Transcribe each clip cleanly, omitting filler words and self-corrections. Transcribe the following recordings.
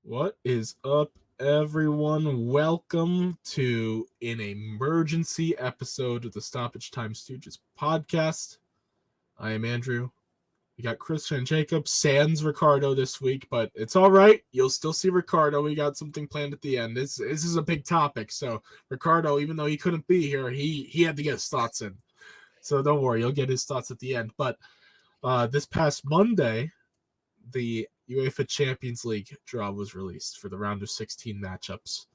What is up, everyone? Welcome to an emergency episode of the Stoppage Stooges podcast. I am Andrew. We got Christian and Jacob, sans Ricardo this week, but it's all right. You'll still see Ricardo. We got something planned at the end. This is a big topic, so Ricardo, even though he couldn't be here, he had to get his thoughts in. So don't worry, you'll get his thoughts at the end. But this past Monday, the UEFA Champions League draw was released for the round of 16 matchups.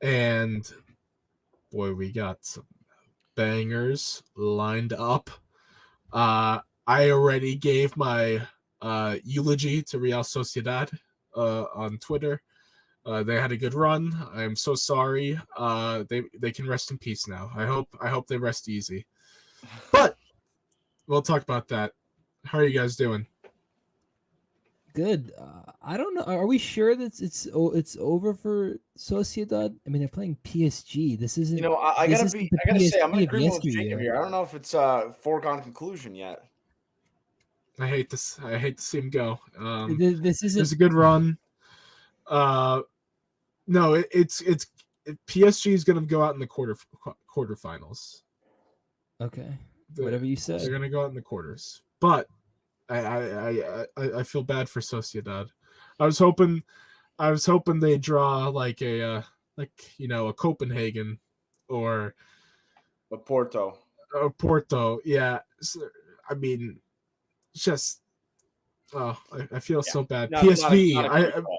And boy, we got some bangers lined up. I already gave my eulogy to Real Sociedad on Twitter. They had a good run. I'm so sorry. They can rest in peace now. I hope they rest easy. But we'll talk about that. How are you guys doing? Good. I don't know. Are we sure that it's over for Sociedad? I mean, they're playing PSG. This isn't. I This gotta isn't the I gotta say, I'm in PSG of agreement with Jacob yesteryear. here. I don't know if it's a foregone conclusion yet. I hate this. I hate to see him go. This It was isn't. a good run. No, it's PSG is going to go out in the quarterfinals. Okay. Whatever you They're said. going to go out in the quarters, but I feel bad for Sociedad. I was hoping they draw like a Copenhagen or But Porto. Porto. Yeah, I mean, just I feel Yeah. so bad. Not PSV. a great call.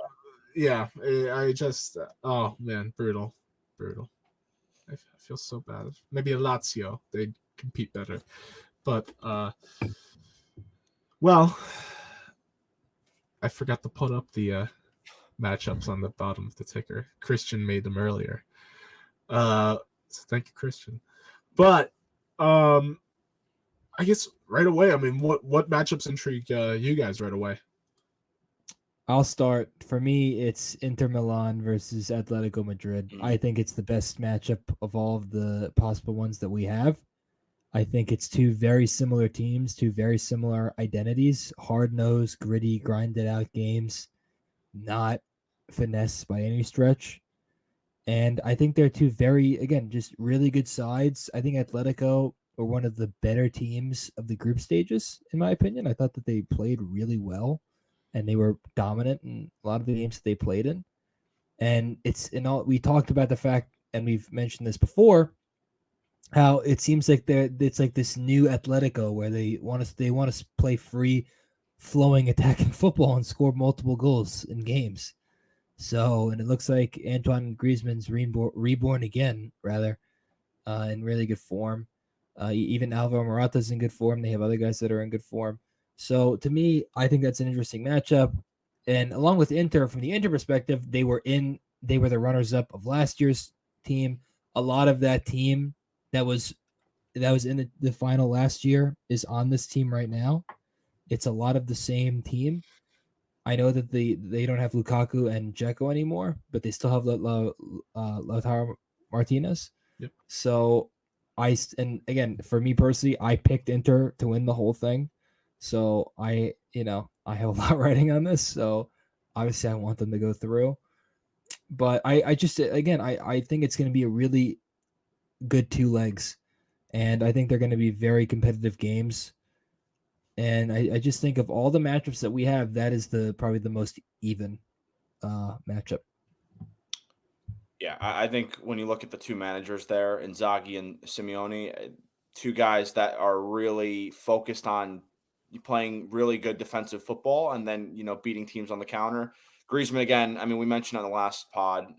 Yeah, I just oh man, brutal. I feel so bad. Maybe Lazio, they'd compete better, but well, I forgot to put up the matchups on the bottom of the ticker. Christian made them earlier, so thank you, Christian. But I guess right away. I mean, what matchups intrigue you guys right away? I'll start. For me, it's Inter Milan versus Atletico Madrid. I think it's the best matchup of all of the possible ones that we have. I think it's two very similar teams, two very similar identities, hard-nosed, gritty, grinded out games, not finesse by any stretch. And I think they're two very, again, just really good sides. I think Atletico were one of the better teams of the group stages, in my opinion. I thought that they played really well and they were dominant in a lot of the games that they played in. And it's in all, we talked about the fact, and we've mentioned this before, how it seems like it's like this new Atletico where they want to play free flowing attacking football and score multiple goals in games. So, and it looks like Antoine Griezmann's reborn again, rather, in really good form. Even Alvaro Morata's in good form. They have other guys that are in good form. So, to me, I think that's an interesting matchup. And along with Inter, from the Inter perspective, they were the runners up of last year's team. A lot of that team that was in the final last year is on this team right now. It's a lot of the same team. I know that they don't have Lukaku and Dzeko anymore, but they still have Lautaro Martinez. Yep. So and again, for me personally, I picked Inter to win the whole thing. So I have a lot riding on this. So obviously I want them to go through. But I just again I think it's going to be a really good two legs, and I think they're going to be very competitive games. And I just think of all the matchups that we have, that is probably the most even matchup. Yeah, I think when you look at the two managers there, Inzaghi and Simeone, two guys that are really focused on playing really good defensive football and then, beating teams on the counter. Griezmann, again, I mean, we mentioned on the last pod,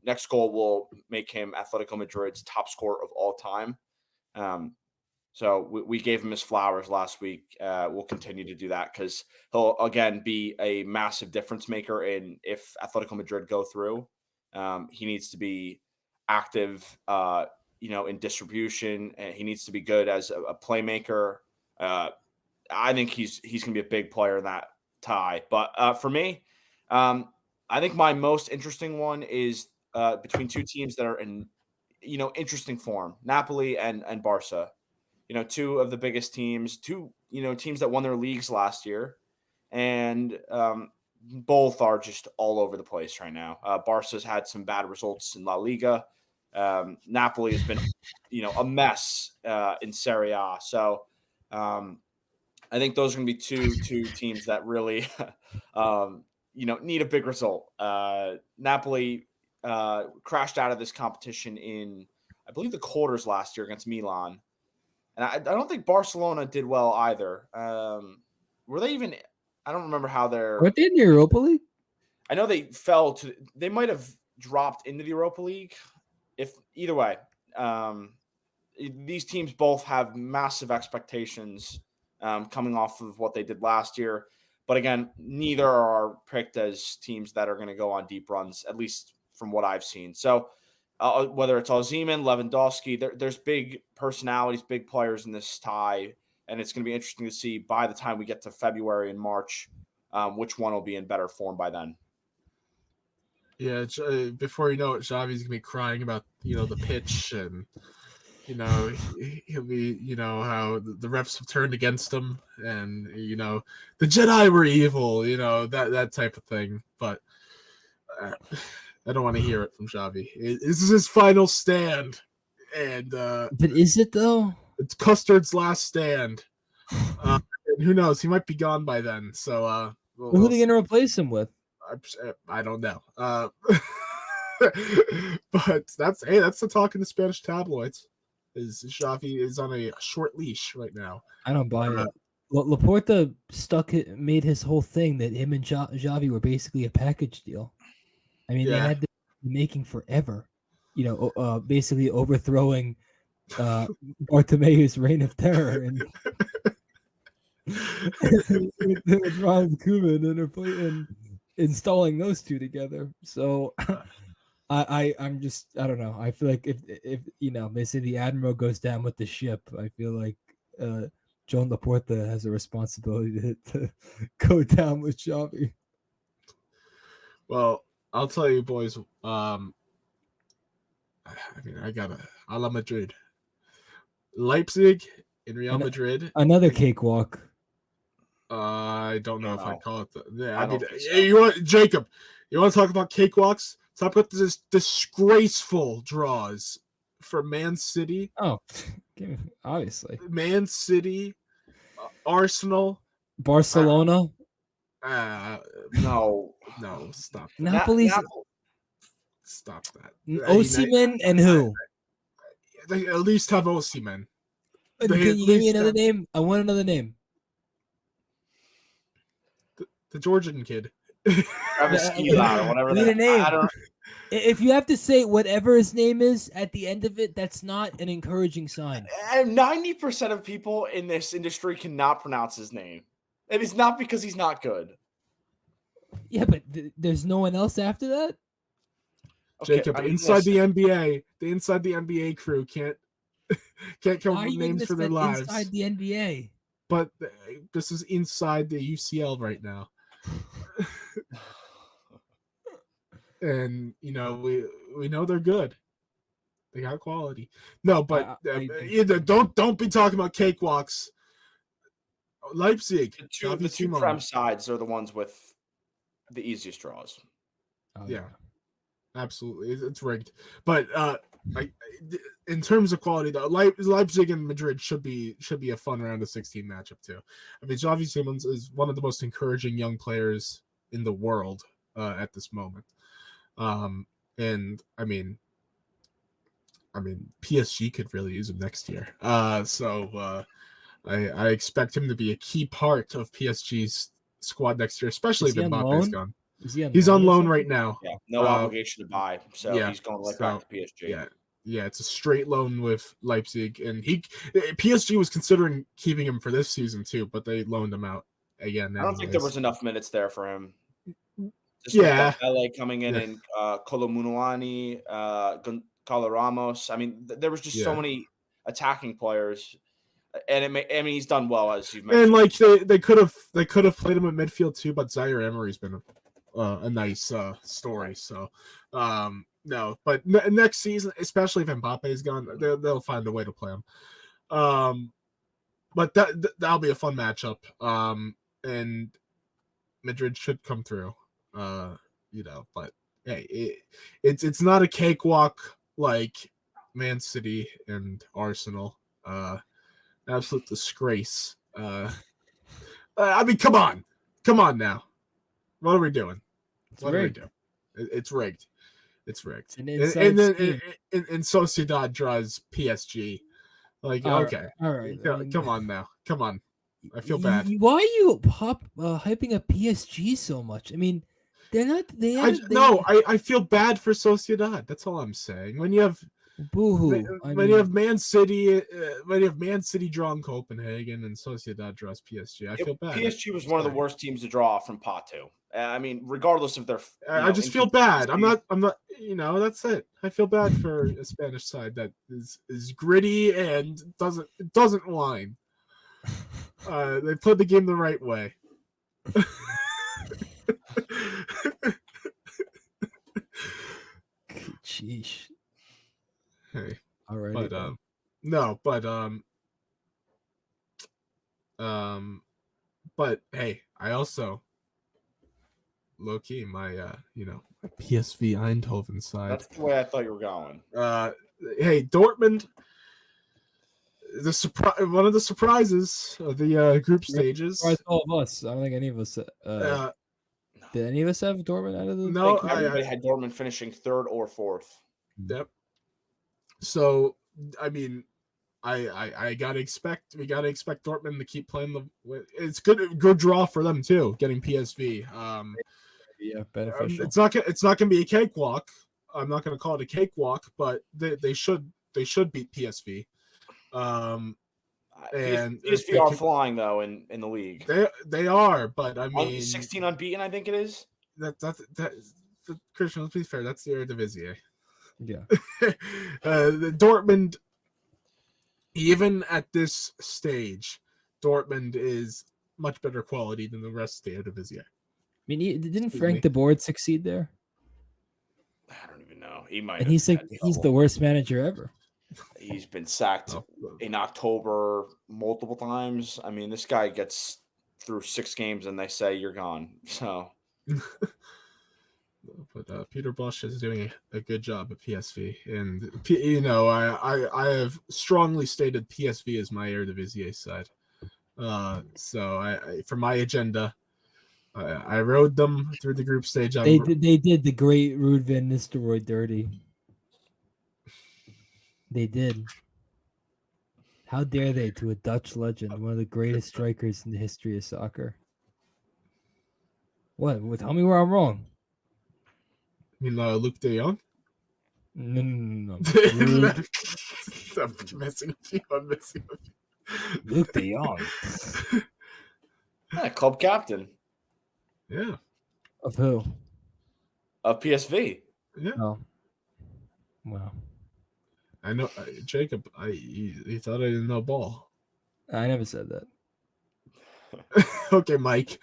next goal will make him Atletico Madrid's top scorer of all time. So we gave him his flowers last week. We'll continue to do that because he'll, again, be a massive difference maker if Atletico Madrid go through. He needs to be active, in distribution. He needs to be good as a playmaker. I think he's going to be a big player in that tie. But for me, I think my most interesting one is between two teams that are in, interesting form, Napoli and Barca. Two of the biggest teams, teams that won their leagues last year. And both are just all over the place right now. Barca's had some bad results in La Liga. Napoli has been, a mess in Serie A. So I think those are going to be two teams that really, need a big result. Napoli crashed out of this competition in, I believe, the quarters last year against Milan. And I don't think Barcelona did well either. Were they even? I don't remember how they're. Weren't they in the Europa League? I know they fell to. They might have dropped into the Europa League. If either way, these teams both have massive expectations coming off of what they did last year. But again, neither are picked as teams that are going to go on deep runs, at least from what I've seen. So whether it's Osimhen, Lewandowski, there's big personalities, big players in this tie. And it's going to be interesting to see by the time we get to February and March, which one will be in better form by then. Yeah, before you know it, Xavi's going to be crying about, the pitch and, he'll be, how the refs have turned against him and, the Jedi were evil, that type of thing. But I don't want to hear it from Xavi. This is his final stand. And but is it though? It's Custard's last stand. And who knows? He might be gone by then. So who are they going to replace him with? I don't know. But that's the talk in the Spanish tabloids. Is Xavi is on a short leash right now. I don't buy it. Laporta made his whole thing that him and Xavi were basically a package deal. I mean, they had the making forever. Basically overthrowing Bartomeu's reign of terror and with Ronald Koeman and installing those two together. So I'm just, I don't know. I feel like if they say the admiral goes down with the ship, I feel like Joan Laporta has a responsibility to go down with Xavi. Well, I'll tell you, boys. I got a la Madrid, Leipzig in Real Madrid. Another cakewalk. I don't know if I call it. So. You want Jacob? You want to talk about cakewalks? Talk about this disgraceful draws for Man City. Oh, obviously. Man City, Arsenal, Barcelona. No, stop. Napoli's. Stop that. Osimhen and who? They at least have Osimhen. Can you give me another name? I want another name. The Georgian kid. Travis Skiba or whatever. Need a name. If you have to say whatever his name is at the end of it, that's not an encouraging sign. 90% of people in this industry cannot pronounce his name. And it's not because he's not good. Yeah, but there's no one else after that? Okay, Jacob, inside the NBA crew can't come up with names for their lives. Inside the NBA. But this is inside the UCL right now. And we know they're good. They got quality. No, but don't be talking about cakewalks. Leipzig. The two prem sides are the ones with the easiest draws. Yeah, absolutely. It's rigged. But in terms of quality, though, Leipzig and Madrid should be a fun round of 16 matchup too. I mean, Xavi Simons is one of the most encouraging young players in the world at this moment. And I mean, PSG could really use him next year. So I expect him to be a key part of PSG's squad next year, especially if Mbappe's gone. He's on loan right now. Yeah, no obligation to buy, so he's going back to PSG. Yeah, it's a straight loan with Leipzig, and PSG was considering keeping him for this season too, but they loaned him out again. I don't think there was enough minutes there for him. Just LA coming in and Colomouani, Carlos Ramos. I mean, there was just so many attacking players, and he's done well, as you've mentioned. And like they could have played him at midfield too, but Zaire Emery's been a nice story. So no, but next season, especially if Mbappe's gone, they'll find a way to play him. But that'll be a fun matchup. And Madrid should come through. But hey, it's not a cakewalk like Man City and Arsenal. Absolute disgrace. I mean, come on now. What are we doing? It's What are we rigged. doing? It's rigged. It's rigged. It's an inside scheme. And Sociedad draws PSG. Like, okay, all right. I mean, come on now. Come on. I feel bad. Why are you hyping up PSG so much? I mean, they're not. I feel bad for Sociedad. That's all I'm saying. When you have boohoo. when you have Man City, drawing Copenhagen and Sociedad draws PSG, I feel bad. PSG was one of the worst teams to draw from pot 2. I mean, regardless of their, I just feel bad. I'm not. That's it. I feel bad for a Spanish side that is gritty and doesn't whine. They played the game the right way. Sheesh. Hey, all right. But hey, I also low key my PSV Eindhoven side. That's the way I thought you were going. Hey, Dortmund. One of the surprises of the group stages. All of us. I don't think any of us. Did any of us have Dortmund out of the? No, I had Dortmund finishing 3rd or 4th. Yep. So I mean, we gotta expect Dortmund to keep playing it's good draw for them too, getting PSV. Yeah, beneficial. It's not gonna be a cakewalk. I'm not gonna call it a cakewalk, but they should beat PSV. And PSV are flying though in the league. They are, but I mean 16 unbeaten, I think it is. That Christian, let's be fair, that's the Eredivisie. Yeah. The Dortmund, even at this stage, Dortmund is much better quality than the rest of the Eredivisie. I mean, didn't Frank de Boer succeed there? I don't even know. He might. And he's the worst manager ever. He's been sacked in October multiple times. I mean, this guy gets through 6 games and they say you're gone. So, but Peter Bosz is doing a good job at PSV, and I have strongly stated PSV is my Eredivisie side. So I for my agenda, I rode them through the group stage. They did the great Ruud van Nistelrooy dirty. They did. How dare they to a Dutch legend, one of the greatest strikers in the history of soccer? What? Well, tell me where I'm wrong. You mean Luke De Jong? No. I'm messing with you. Luke De Jong. Yeah, club captain. Yeah. Of who? Of PSV. Yeah. Oh. Wow. I know, Jacob. He thought I didn't know ball. I never said that. Okay, Mike.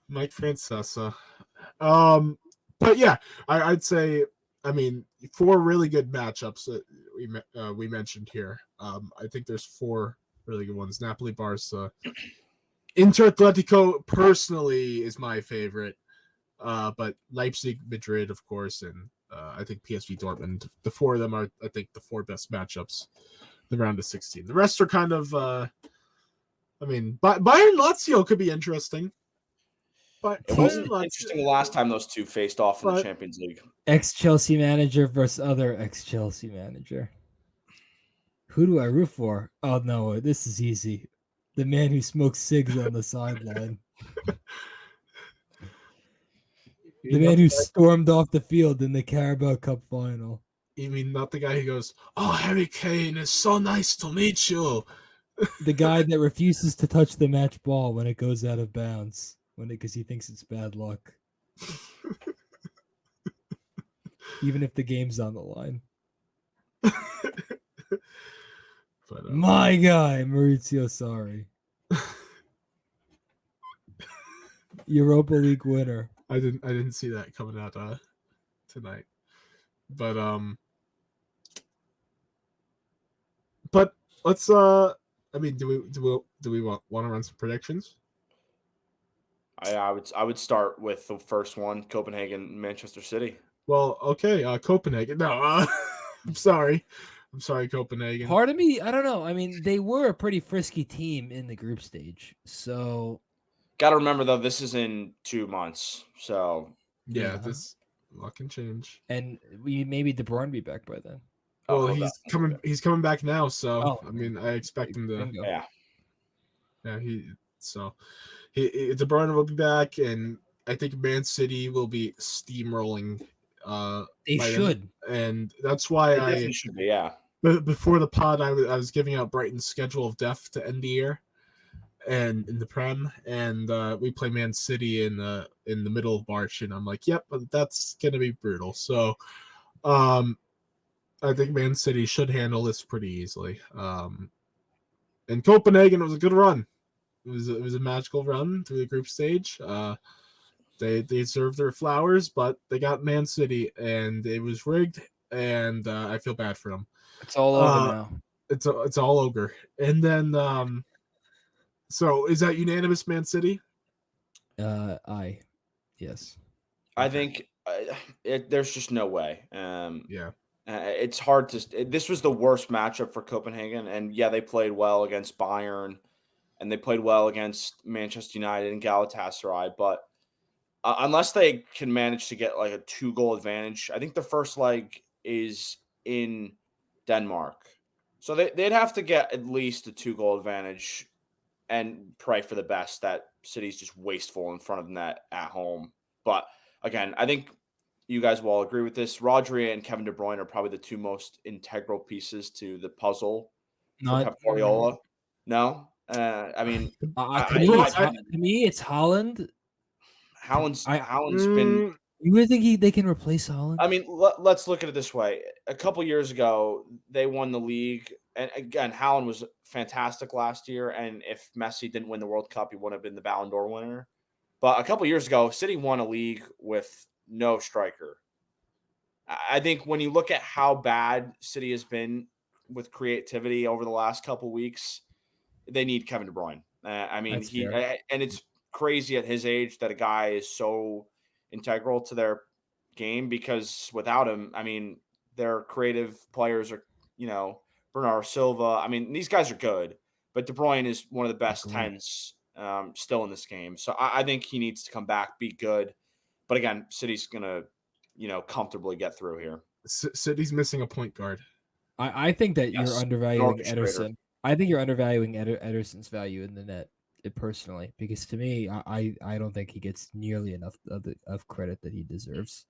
Mike Francesa. But yeah, I'd say. I mean, 4 really good matchups that we mentioned here. I think there's 4 really good ones. Napoli, Barca, Inter, Atletico. Personally, is my favorite. But Leipzig, Madrid, of course, and I think PSV, Dortmund. The 4 of them are, I think, the 4 best matchups. The round of 16. The rest are kind of. I mean, Bayern Lazio could be interesting. But it wasn't interesting the last time those 2 faced off in the Champions League. Ex-Chelsea manager versus other ex-Chelsea manager. Who do I root for? Oh no, this is easy. The man who smokes cigs on the sideline. The man who stormed off the field in the Carabao Cup final. You mean not the guy who goes, "Oh, Harry Kane, it's so nice to meet you." The guy that refuses to touch the match ball when it goes out of bounds, because he thinks it's bad luck. Even if the game's on the line. But, my guy, Maurizio Sarri. Europa League winner. I didn't see that coming out tonight. But let's I mean, do we want to run some predictions? I would start with the first one, Copenhagen, Manchester City. Well, okay, Copenhagen. No, I'm sorry. I'm sorry, Copenhagen. Part of me, I don't know. I mean, they were a pretty frisky team in the group stage. So Got to remember though, this is in 2 months, so Yeah, yeah. this luck can change. And maybe De Bruyne be back by then. Well, he'll he's definitely coming. He's coming back now, so Oh, I mean, I expect him to. bingo. Yeah, Yeah, De Bruyne will be back, and I think Man City will be steamrolling. They by then. should. And that's why it definitely should be. Yeah, before the pod, I was giving out Brighton's schedule of death to end the year, and in the Prem, and we play Man City in the middle of March, and I'm like, yep, that's gonna be brutal. So, I think Man City should handle this pretty easily. And Copenhagen was a good run. It was a magical run through the group stage. They deserved their flowers, but they got Man City, and it was rigged, and I feel bad for them. It's all over now. It's all over. And then so is that unanimous, Man City? Yes. I think there's just no way. Yeah. It's hard to. This was the worst matchup for Copenhagen, and yeah, they played well against Bayern, and they played well against Manchester United and Galatasaray. But unless they can manage to get like a 2-goal advantage, I think the first leg is in Denmark, so they'd have to get at least a 2-goal advantage, and pray for the best that City's just wasteful in front of the net at home. But again, I think you guys will all agree with this. Rodri and Kevin De Bruyne are probably the two most integral pieces to the puzzle for Not Pep Guardiola. No, I mean, to me, it's Haaland. Haaland's been. You really think they can replace Haaland? I mean, let's look at it this way. A couple years ago, they won the league, and again, Haaland was fantastic last year. And if Messi didn't win the World Cup, he would have been the Ballon d'Or winner. But a couple years ago, City won a league with no striker. I think when you look at how bad City has been with creativity over the last couple weeks, they need Kevin De Bruyne. I mean, and it's crazy at his age that a guy is so integral to their game, because without him, I mean, their creative players are, Bernardo Silva. I mean, these guys are good, but De Bruyne is one of the best 10s still in this game. So I think he needs to come back, be good. But again, City's going to, comfortably get through here. City's missing a point guard. I think that you're undervaluing Ederson. I think you're undervaluing Ederson's value in the net, personally, because to me, I don't think he gets nearly enough of credit that he deserves.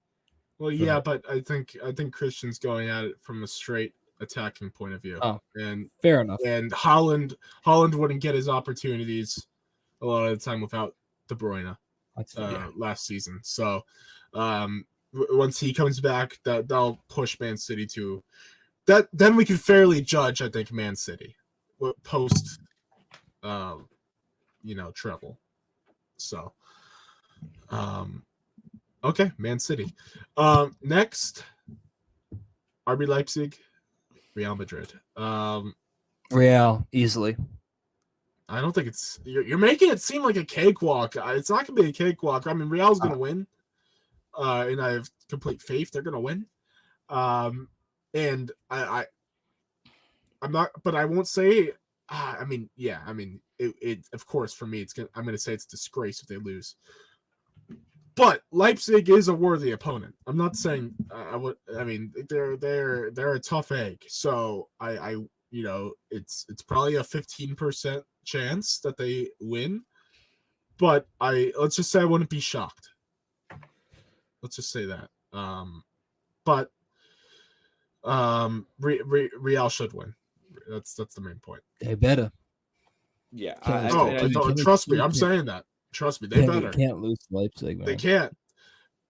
Well, yeah, but I think Christian's going at it from a straight attacking point of view. Oh, and fair enough. And Haaland wouldn't get his opportunities a lot of the time without De Bruyne last season. So once he comes back, that'll push Man City to that. Then we can fairly judge, I think, Man City post treble. So okay, Man City. Next, RB Leipzig, Real Madrid. Real easily. I don't think it's you're making it seem like a cakewalk. It's not gonna be a cakewalk. I mean, Real's gonna win, and I have complete faith they're gonna win. And I'm not, but I won't say. I mean, it of course for me I'm gonna say it's a disgrace if they lose. But Leipzig is a worthy opponent. I'm not saying I mean they're a tough egg. So it's probably a 15% chance that they win. But let's just say I wouldn't be shocked. Let's just say that. But Real should win. That's the main point. They better. Yeah. Trust me. I'm saying that. Trust me, they better. They can't lose Leipzig, man. They can't.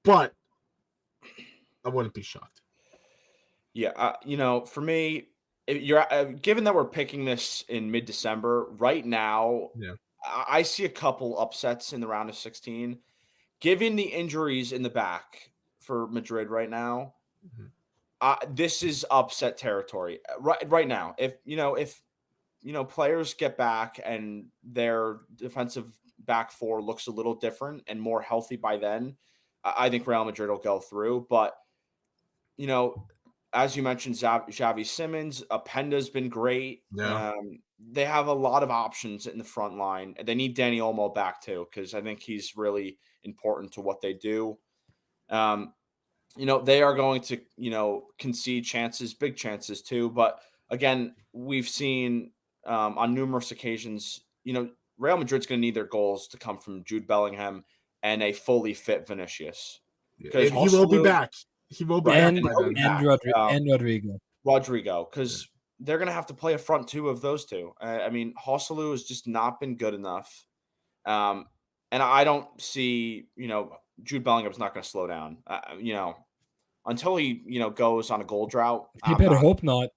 But I wouldn't be shocked. Yeah, for me, you're given that we're picking this in mid-December right now. Yeah, I see a couple upsets in the round of 16. Given the injuries in the back for Madrid right now, this is upset territory. Right now, if players get back and their defensive back four looks a little different and more healthy by then, I think Real Madrid will go through. But, as you mentioned, Xavi Simons, Apenda's been great. Yeah. They have a lot of options in the front line. They need Danny Olmo back too, because I think he's really important to what they do. They are going to, concede chances, big chances too. But again, we've seen on numerous occasions, Real Madrid's going to need their goals to come from Jude Bellingham and a fully fit Vinicius. Because And he will be back. He will be back by then. And Rodrigo, because they're going to have to play a front two of those two. I mean, Joselu has just not been good enough. And I don't see, Jude Bellingham's not going to slow down. Until he, goes on a goal drought. You better hope not.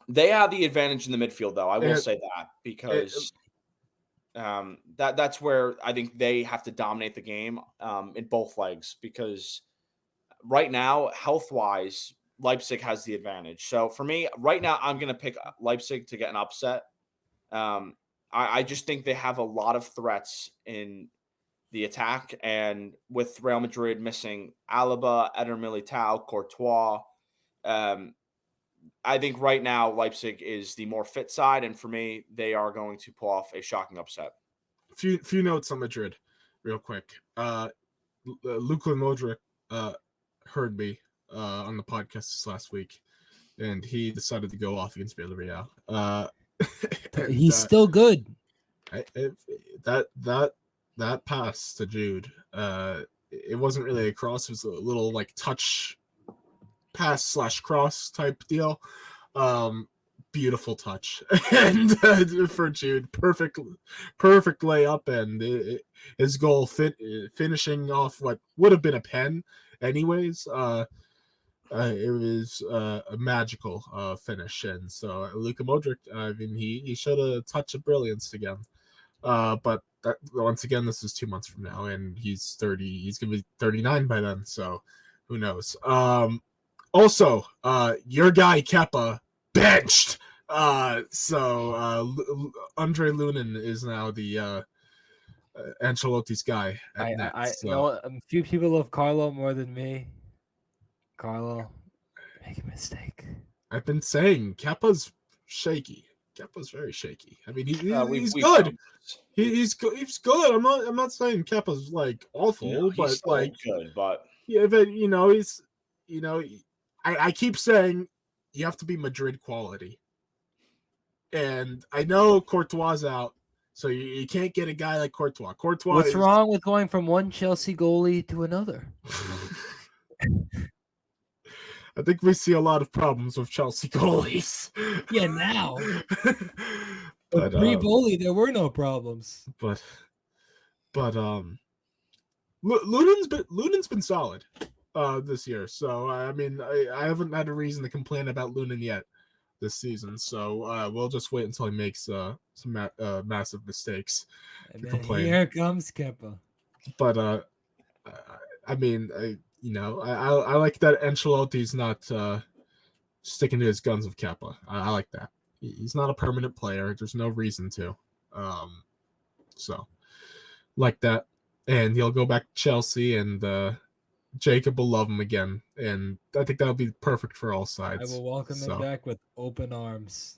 They have the advantage in the midfield, though. I will say that, because that's where I think they have to dominate the game in both legs, because right now, health-wise, Leipzig has the advantage. So for me, right now, I'm going to pick Leipzig to get an upset. I just think they have a lot of threats in the attack, and with Real Madrid missing Alaba, Eder Militao, Courtois, I think right now Leipzig is the more fit side, and for me, they are going to pull off a shocking upset. Few notes on Madrid, real quick. Luka Modric heard me on the podcast this last week, and he decided to go off against Villarreal. He's still good. That pass to Jude, it wasn't really a cross. It was a little like touch pass / cross type deal. Beautiful touch. And for Jude, perfect layup, and his goal finishing off what would have been a pen anyways. It was a magical finish. And so Luka Modric, I mean, he showed a touch of brilliance again. But once again, this is 2 months from now, and he's 30. He's gonna be 39 by then, so who knows? Also, your guy Kepa benched. So Andre Lunin is now the Ancelotti's guy at net. A few people love Carlo more than me. Carlo, make a mistake. I've been saying Kepa's shaky. Kepa's very shaky. I mean, he's good. He's good. I'm not saying Kepa's like awful, but like good. But yeah, but he's I keep saying you have to be Madrid quality, and I know Courtois out, so you can't get a guy like Courtois. What's wrong with going from one Chelsea goalie to another? I think we see a lot of problems with Chelsea goalies. Yeah, now. But pre-Bowley, there were no problems. But Lunen's been solid this year. So I mean, I haven't had a reason to complain about Lunin yet this season. So we'll just wait until he makes some massive mistakes to complain. Here comes Kepa. But I mean, I like that Ancelotti's not sticking to his guns with Kepa. I like that. He's not a permanent player. There's no reason to. So like that. And he'll go back to Chelsea, and Jacob will love him again. And I think that'll be perfect for all sides. I will welcome him back with open arms.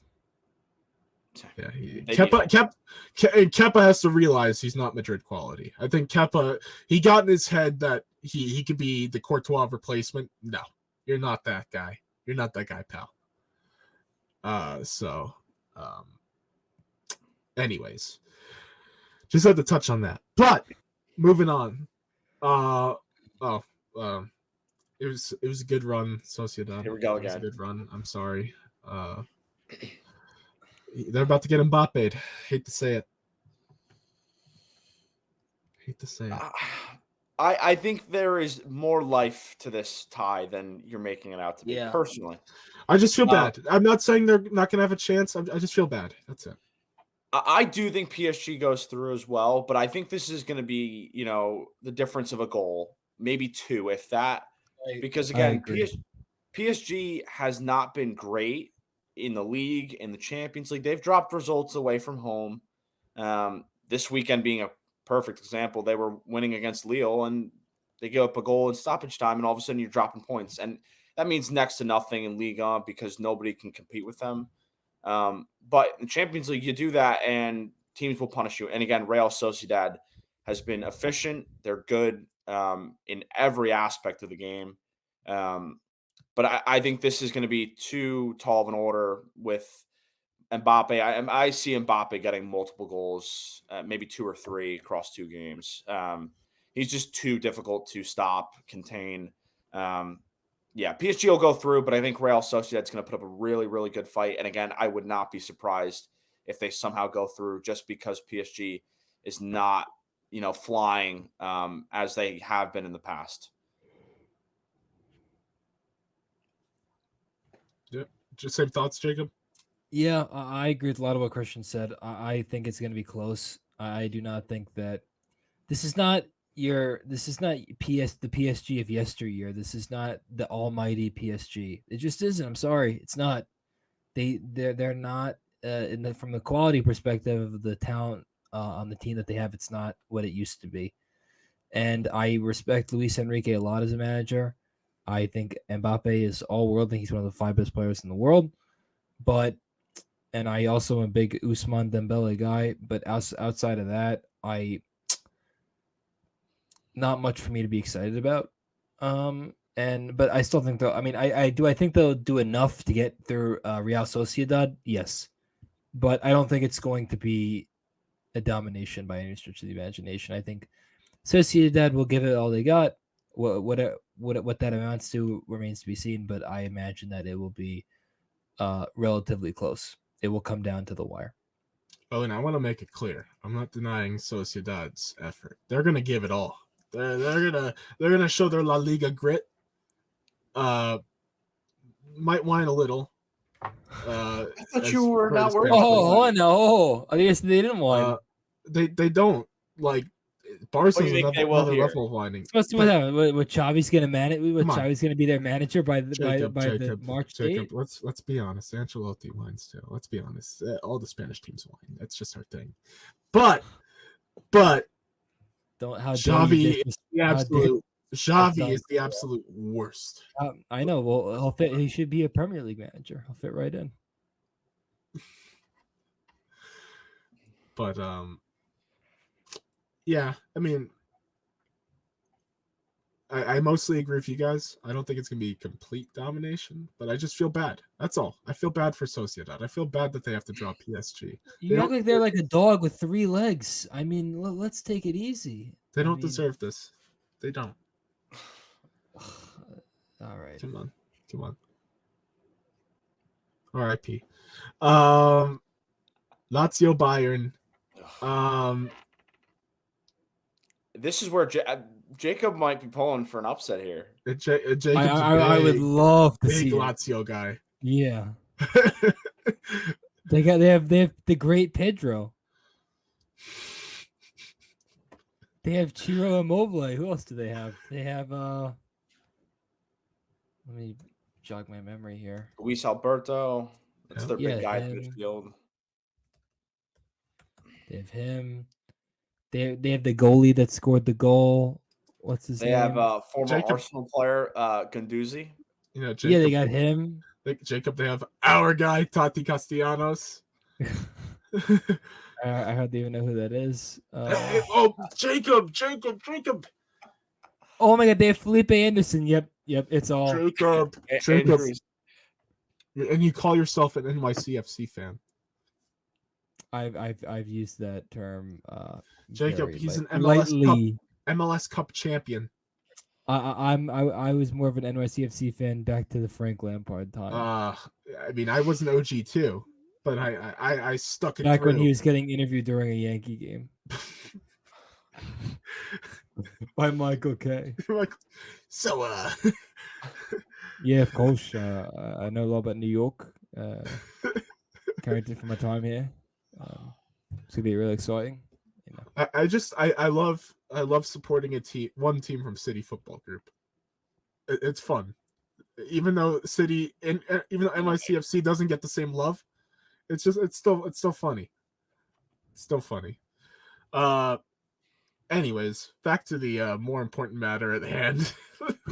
Yeah, Kepa has to realize he's not Madrid quality. I think Kepa, he got in his head that he could be the Courtois replacement. No, you're not that guy. You're not that guy, pal. Anyways, just had to touch on that. But moving on. It was a good run, Sociedad. Here we go again. It was a good run. I'm sorry. They're about to get Mbappe'd. Hate to say it. I think there is more life to this tie than you're making it out to be, personally. I just feel bad. I'm not saying they're not going to have a chance. I just feel bad. That's it. I do think PSG goes through as well, but I think this is going to be, the difference of a goal, maybe two, if that. Because, again, PSG has not been great in the league, in the Champions League. They've dropped results away from home. This weekend being a perfect example, they were winning against Lille and they give up a goal in stoppage time, and all of a sudden you're dropping points. And that means next to nothing in Ligue 1 because nobody can compete with them. But in Champions League, you do that and teams will punish you. And again, Real Sociedad has been efficient. They're good in every aspect of the game. But I think this is going to be too tall of an order with Mbappe. I see Mbappe getting multiple goals, maybe 2 or 3 across 2 games. He's just too difficult to stop, contain. Yeah, PSG will go through, but I think Real Sociedad's going to put up a really, really good fight. And again, I would not be surprised if they somehow go through just because PSG is not, flying as they have been in the past. Yeah. Just same thoughts, Jacob? Yeah, I agree with a lot of what Christian said. I think it's going to be close. I do not think that this is not the PSG of yesteryear. This is not the almighty PSG. It just isn't. I'm sorry, it's not. They're not from the quality perspective of the talent on the team that they have. It's not what it used to be. And I respect Luis Enrique a lot as a manager. I think Mbappe is all world. I think he's one of the 5 best players in the world. And I also am a big Ousmane Dembele guy. But outside of that, not much for me to be excited about. But I still think I think they'll do enough to get through Real Sociedad. Yes, but I don't think it's going to be a domination by any stretch of the imagination. I think Sociedad will give it all they got. What that amounts to remains to be seen. But I imagine that it will be relatively close. It will come down to the wire. Oh, and I want to make it clear. I'm not denying Sociedad's effort. They're gonna give it all. They're gonna show their La Liga grit. Might whine a little. I thought you were not worried. Oh no! I guess they didn't whine. They don't like. Barca's another level of whining. What's what happened? What Xavi's gonna manage? Xavi's gonna be their manager by the March date? Let's be honest. Ancelotti whines too. Let's be honest. All the Spanish teams whine. That's just our thing. But Xavi is the absolute. Xavi is the absolute worst. I know. Well, he'll fit. He should be a Premier League manager. He'll fit right in. But yeah, I mean, I mostly agree with you guys. I don't think it's gonna be complete domination, but I just feel bad. That's all. I feel bad for Sociedad. I feel bad that they have to draw PSG. You act like they're like a dog with 3 legs. I mean, let's take it easy. They don't deserve this. They don't. All right. Come on. R.I.P. Lazio Bayern. This is where Jacob might be pulling for an upset here. I would love to see Lazio guy. Yeah. they have the great Pedro. They have Ciro Immobile. Who else do they have? They have let me jog my memory here. Luis Alberto. That's their big guy in the field. They have him. They have the goalie that scored the goal. What's his name? They have a former Arsenal player, Guendouzi. Jacob, they got him. Jacob, they have our guy, Tati Castellanos. I hardly even know who that is. Jacob. Oh my God, they have Felipe Anderson. Yep, it's all Jacob. And you call yourself an NYCFC fan? I've used that term. Jacob, he's an MLS Cup champion. I was more of an NYCFC fan back to the Frank Lampard time. I mean, I was an OG too, but I stuck it back through. When he was getting interviewed during a Yankee game by Michael K. So yeah, of course. I know a lot about New York. Character from my time here. It's gonna be really exciting. I love supporting one team from City Football Group. It's fun, even though NYCFC doesn't get the same love. It's still funny. It's still funny. Anyways, back to the more important matter at hand.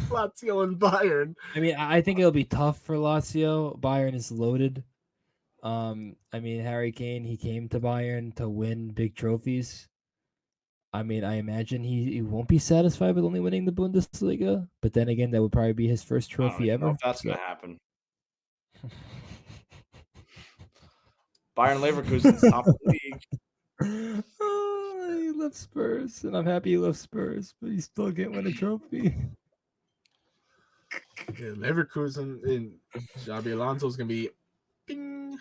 Lazio and Bayern. I mean, I think it'll be tough for Lazio. Bayern is loaded. I mean, Harry Kane, he came to Bayern to win big trophies. I mean, I imagine he won't be satisfied with only winning the Bundesliga, but then again, that would probably be his first I don't trophy even know ever. if that's so- going to happen. Bayern Leverkusen's top of the league. Oh, he left Spurs, and I'm happy he left Spurs, but he still can't win a trophy. Yeah, Leverkusen and Xabi Alonso's gonna be. Bing.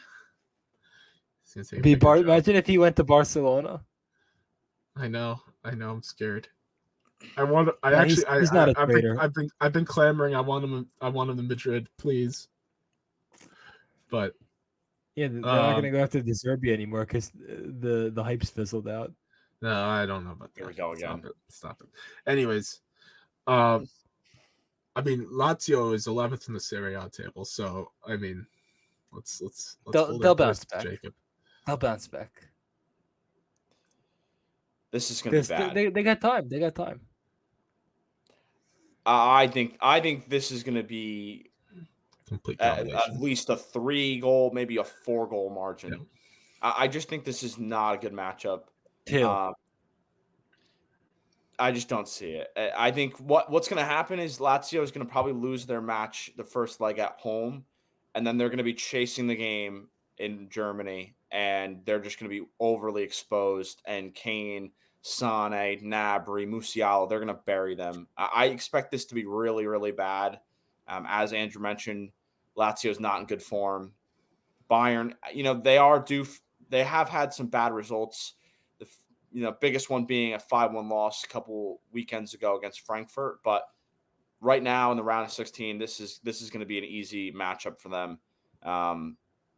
He's gonna say, Imagine if he went to Barcelona. I know. I'm scared. I want. I No, actually. he's not a I've traitor. I've been clamoring. I want him in Madrid, please. But Yeah, they're not gonna go after De Zerbi anymore because the hype's fizzled out. no, I don't know about that. Here we go again. Stop it. Anyways, I mean, Lazio is 11th in the Serie A table, so I mean, let's They'll bounce back. Jacob. They'll bounce back. This is going to be bad. They got time. They got time. I think this is going to be Complete at domination. least a 3-goal, maybe a 4-goal margin. Yeah. I just think this is not a good matchup. 2. I just don't see it. I think what's going to happen is Lazio is going to probably lose their match, the first leg at home, and then they're going to be chasing the game in Germany, and they're just going to be overly exposed. And Kane, Sane, Gnabry, Musiala, they're going to bury them. I expect this to be really, really bad. As Andrew mentioned, Lazio is not in good form. Bayern, they have had some bad results. Biggest one being a 5-1 loss a couple weekends ago against Frankfurt. But right now in the round of 16, this is going to be an easy matchup for them.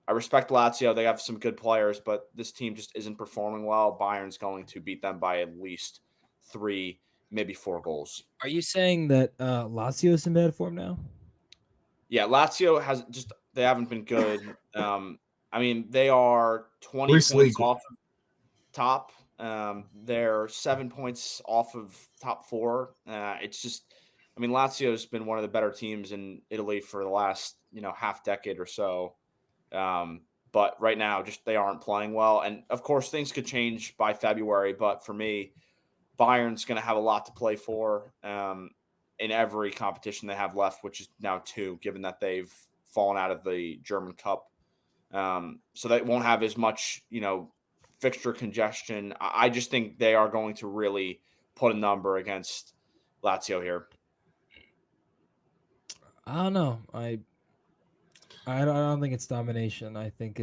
I respect Lazio. They have some good players, but this team just isn't performing well. Bayern's going to beat them by at least 3, maybe 4 goals. Are you saying that Lazio is in bad form now? Yeah, Lazio they haven't been good. I mean, they are 20 points off of top. They're 7 points off of top 4. It's just, I mean, Lazio has been one of the better teams in Italy for the last, half decade or so. But right now, just they aren't playing well. And of course, things could change by February. But for me, Bayern's going to have a lot to play for in every competition they have left, which is now 2, given that they've fallen out of the German Cup. So they won't have as much, fixture congestion. I just think they are going to really put a number against Lazio here. I don't know. I don't think it's domination. I think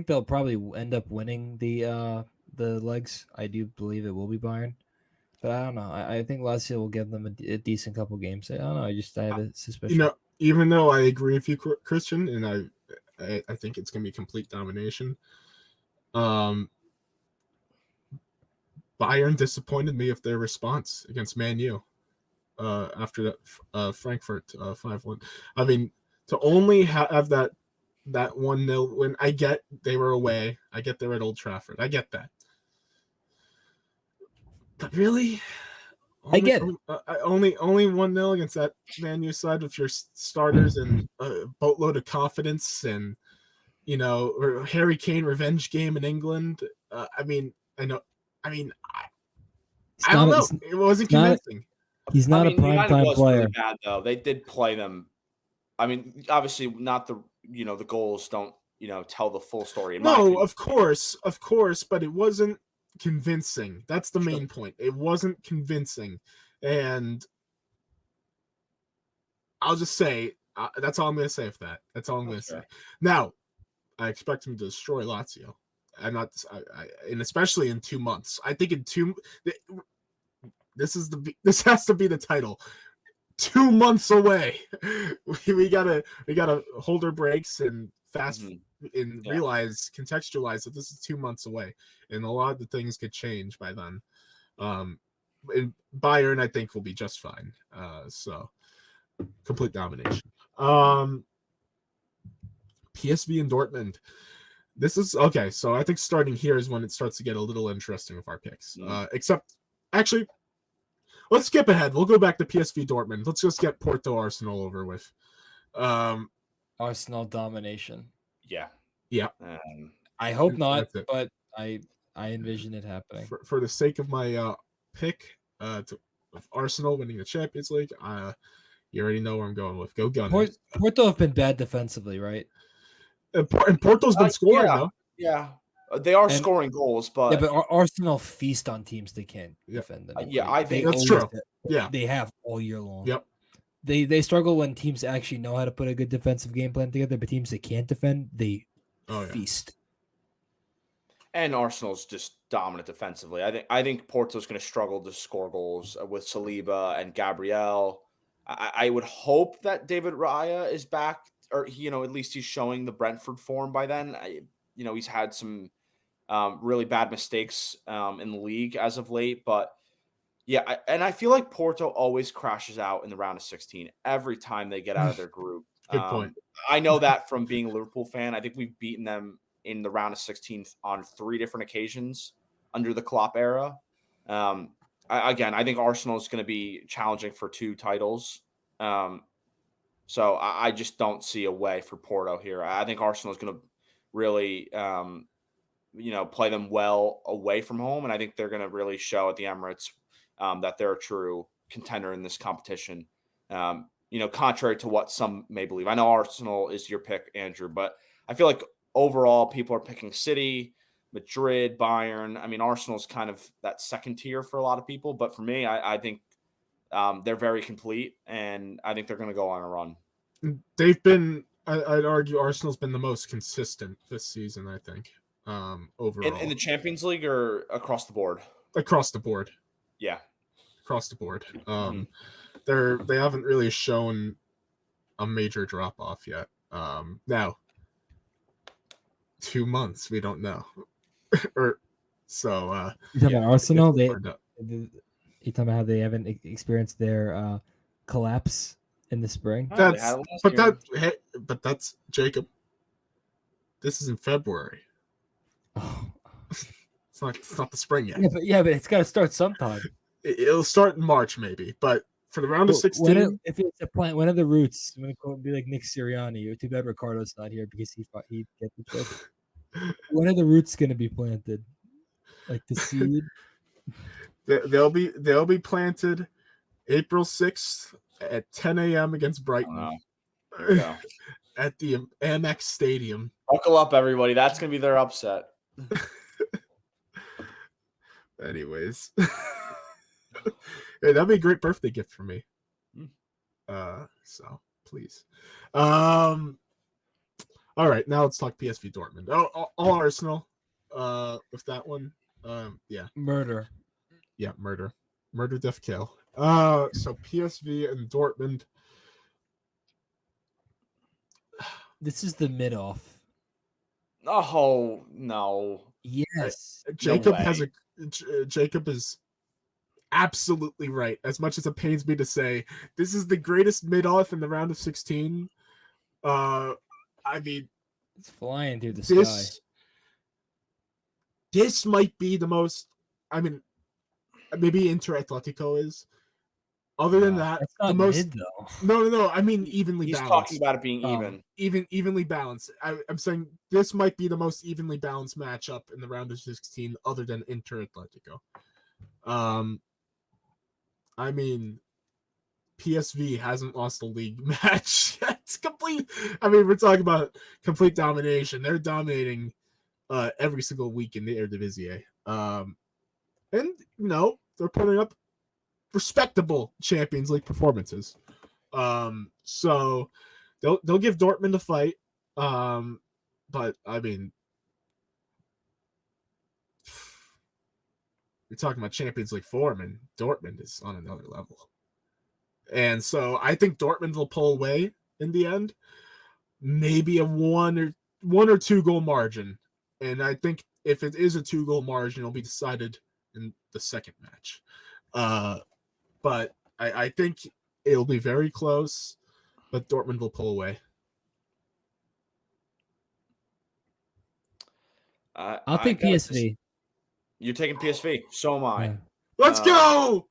they'll probably end up winning the legs. I do believe it will be Bayern, but I don't know. I think Lazio will give them a decent couple games. I don't know. I have a suspicion. Even though I agree with you, Christian, and I think it's gonna be complete domination. Bayern disappointed me with their response against Man U after that Frankfurt 5-1. I mean, to only have that 1-0 win, I get they were away. I get they're at Old Trafford. I get that. But really? I get it. Only 1-0 against that Man U side with your starters and a boatload of confidence and, Harry Kane revenge game in England. I don't know. It wasn't convincing. He's not a primetime player. Really bad, though. They did play them. I mean, obviously, not the the goals don't tell the full story. No, of course, but it wasn't convincing. That's the main point. It wasn't convincing, and I'll just say that's all I'm going to say for that. That's all I'm going to say. Now, I expect him to destroy Lazio. And especially in 2 months. I think this has to be the title. 2 months away. We gotta hold our brakes and contextualize that this is 2 months away, and a lot of the things could change by then. And Bayern, I think, will be just fine. So complete domination. PSV and Dortmund. This is okay. So I think starting here is when it starts to get a little interesting with our picks. Except, actually, let's skip ahead. We'll go back to PSV Dortmund. Let's just get Porto Arsenal over with. Arsenal domination. Yeah. Yeah. I hope not, That's it. but I envision it happening. For the sake of my pick of Arsenal winning the Champions League, you already know where I'm going with. Go Gunners. Porto have been bad defensively, right? And Porto's been scoring though. Yeah, they are scoring goals, but Arsenal feast on teams they can't defend. Yeah, I think that's true. Yeah, they have all year long. Yep. They struggle when teams actually know how to put a good defensive game plan together, but teams that can't defend, they feast. And Arsenal's just dominant defensively. I think Porto's going to struggle to score goals with Saliba and Gabriel. I would hope that David Raya is back, or at least he's showing the Brentford form by then. He's had some really bad mistakes in the league as of late, but yeah, I feel like Porto always crashes out in the round of 16 every time they get out of their group. Good point. I know that from being a Liverpool fan. I think we've beaten them in the round of 16 on 3 different occasions under the Klopp era. I think Arsenal is going to be challenging for 2 titles. So I just don't see a way for Porto here. I think Arsenal is going to really, play them well away from home. And I think they're going to really show at the Emirates that they're a true contender in this competition. Contrary to what some may believe. I know Arsenal is your pick, Andrew, but I feel like overall people are picking City, Madrid, Bayern. I mean, Arsenal's kind of that second tier for a lot of people, but for me, I think they're very complete, and I think they're going to go on a run. They've been, I'd argue, Arsenal's been the most consistent this season. I think overall in the Champions League or across the board. Across the board. Yeah, across the board. They haven't really shown a major drop off yet. Now, 2 months we don't know, or so. You talking about Arsenal? You talking about how they haven't experienced their collapse in the spring? But that's Jacob. This is in February. Oh. It's not the spring yet. But it's got to start sometime. It'll start in March maybe, but for the round of 16, if it's a plant, when are the roots? I'm gonna be like Nick Sirianni. Too bad Ricardo's not here because he get the joke. When are the roots gonna be planted? Like the seed? They'll be planted April 6th at 10 a.m. against Brighton at the Amex Stadium. Buckle up, everybody! That's gonna be their upset. Anyways, that'd be a great birthday gift for me. So please. All right, now let's talk PSV Dortmund. All Arsenal. With that one, yeah, murder. Yeah, murder, death, kill. So PSV and Dortmund. This is the mid-off. Oh no! Yes, Jacob Jacob is absolutely right. As much as it pains me to say, this is the greatest mid-off in the round of 16. I mean, it's flying through the sky. This might be the most. I mean, maybe Inter Atletico is. Other than that, that's not the most. mid, though. No. I mean, evenly balanced. He's talking about it being evenly balanced. I'm saying this might be the most evenly balanced matchup in the round of 16, other than Inter Atletico. I mean, PSV hasn't lost a league match. It's complete. I mean, we're talking about complete domination. They're dominating every single week in the Eredivisie. And they're putting up respectable Champions League performances. So they'll give Dortmund a fight. But I mean, you're talking about Champions League form, and Dortmund is on another level. And so I think Dortmund will pull away in the end, maybe a one or 2 goal margin. And I think if it is a 2 goal margin, it'll be decided in the second match. But I think it'll be very close, but Dortmund will pull away. I'll take PSV. You're taking PSV. So am I. Yeah. Let's go.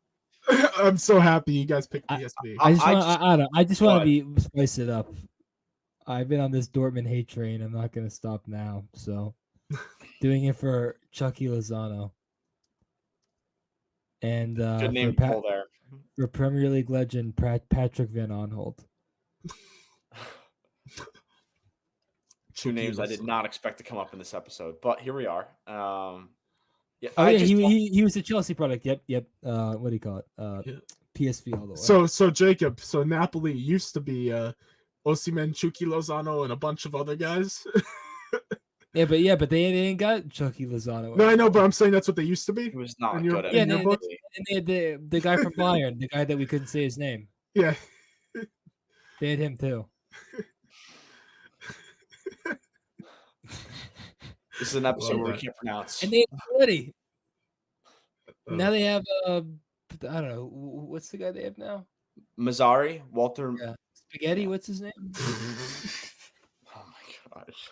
I'm so happy you guys picked PSV. I just want to Go be spice it up. I've been on this Dortmund hate train. I'm not gonna stop now. So, doing it for Chucky Lozano and Good name to pull there. for Premier League legend Patrick Van Aanholt. Two names I did not expect to come up in this episode, but here we are. He was a Chelsea product. Yep. What do you call it? PSV all the way. So Jacob, so Napoli used to be Osimhen, Chucky Lozano, and a bunch of other guys. Yeah, but they ain't got Chucky Lozano. No, I know, but I'm saying that's what they used to be. He was not good at it. And they had the guy from Bayern, the guy that we couldn't say his name. Yeah. They had him too. This is an episode where we can't pronounce. And they already. Now they have I don't know, what's the guy they have now? Mazzari, Walter. Yeah. Spaghetti, what's his name? Oh my gosh.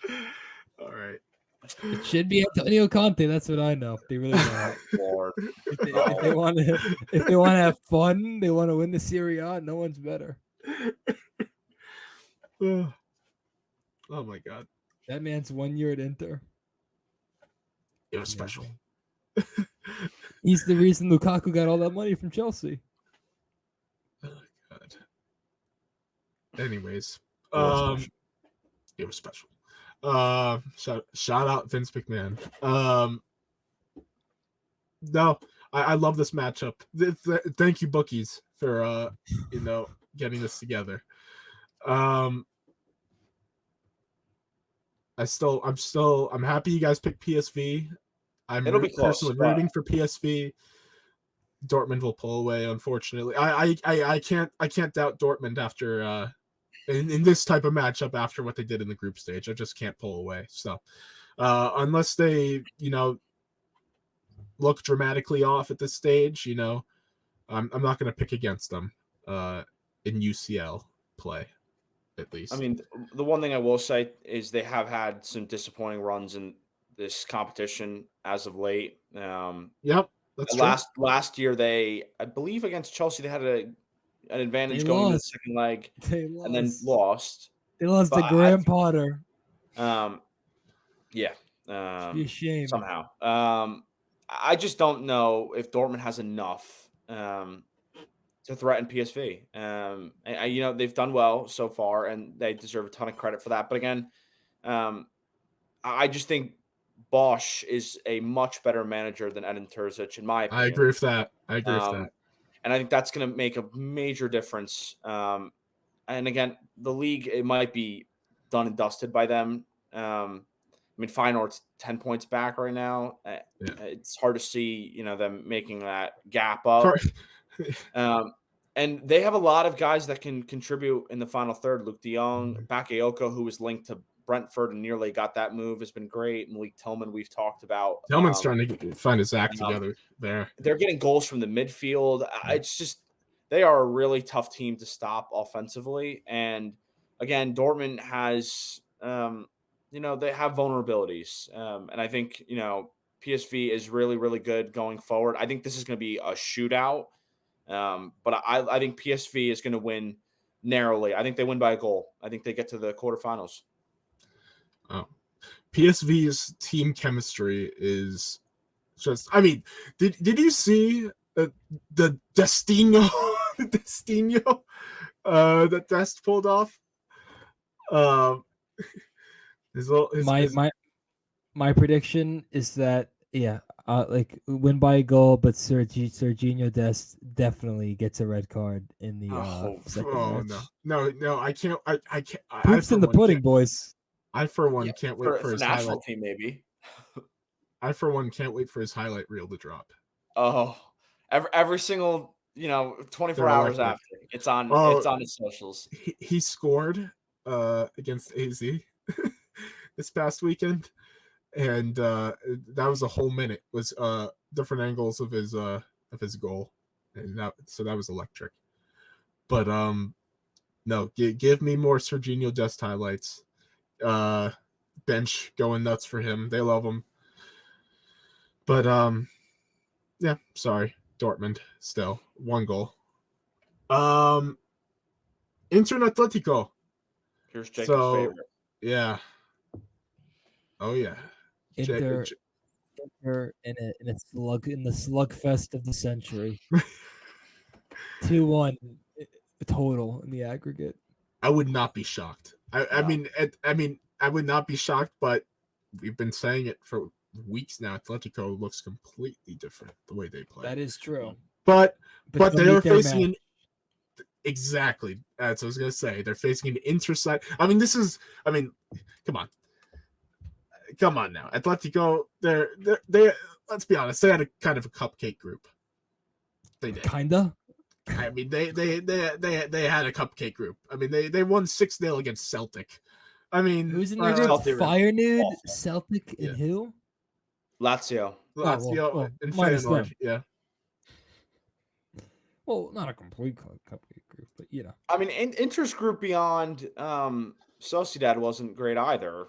All right. It should be Antonio Conte. That's what I know. They really want. Lord. If they want to have fun, they want to win the Serie A. No one's better. Oh my God. That man's 1 year at Inter. It was special. He's the reason Lukaku got all that money from Chelsea. Oh God. Anyways, it was special. Shout out Vince McMahon. No, I love this matchup. Thank you, bookies, for getting this together. I'm happy you guys picked PSV. I'm personally rooting for PSV. Dortmund will pull away, unfortunately. I can't doubt Dortmund after in this type of matchup after what they did in the group stage. I just can't pull away. So unless they, look dramatically off at this stage, I'm not going to pick against them in UCL play, at least. I mean, the one thing I will say is they have had some disappointing runs in this competition as of late. Yep, that's true. Last year, I believe against Chelsea, they had an advantage going into the second leg and then lost. They lost to Graham Potter. Yeah. Should be a shame. Somehow. I just don't know if Dortmund has enough to threaten PSV. They've done well so far, and they deserve a ton of credit for that. But again, I just think Bosch is a much better manager than Edin Terzic, in my opinion. I agree with that. And I think that's going to make a major difference. And again, the league, it might be done and dusted by them. Feyenoord's 10 points back right now. It's hard to see, them making that gap up. And they have a lot of guys that can contribute in the final third. Luke de Jong, Bakayoko, who was linked to Brentford and nearly got that move, has been great. Malik Tillman, we've talked about. Tillman's trying to find his act together there. They're getting goals from the midfield. It's just they are a really tough team to stop offensively. And again, Dortmund has, they have vulnerabilities. And I think, PSV is really, really good going forward. I think this is going to be a shootout. But I think PSV is going to win narrowly. I think they win by a goal. I think they get to the quarterfinals. Oh, PSV's team chemistry is just. I mean, did you see the Destino that Dest pulled off? My prediction is that win by a goal, but Serginho Dest definitely gets a red card in the second match. No, I can't. Proof's in the pudding, boys. I for one can't wait for his national highlight team, maybe. I for one can't wait for his highlight reel to drop. Oh, every single 24 hours after it's on his socials. He scored against AZ this past weekend, and that was a whole minute was different angles of his goal, and that was electric. But no, give me more Serginho Dest highlights. Bench going nuts for him. They love him. But yeah, sorry, Dortmund still 1 goal. Inter and Atletico. Here's Jacob's So favorite. yeah, oh yeah, Inter in a slugfest of the century. 2-1 total in the aggregate. I would not be shocked. I No. mean, I would not be shocked, but we've been saying it for weeks now. Atletico looks completely different the way they play. That is true. But But they they'll are meet their facing match. an exactly. That's what I was gonna say. They're facing an Inter side. I mean, this is. I mean, come on now. Atletico. They. Let's be honest. They had a kind of a cupcake group. They did. Kinda. I mean, they had a cupcake group. I mean, they won 6-0 against Celtic. I mean, Who's in their group? Celtic were Fire Nude, awful. Celtic, and Yeah. who? Lazio. Lazio well, and minus Feyenoord. them. Yeah. Well, not a complete cupcake group, but you know. I mean, Inter's group beyond Sociedad wasn't great either.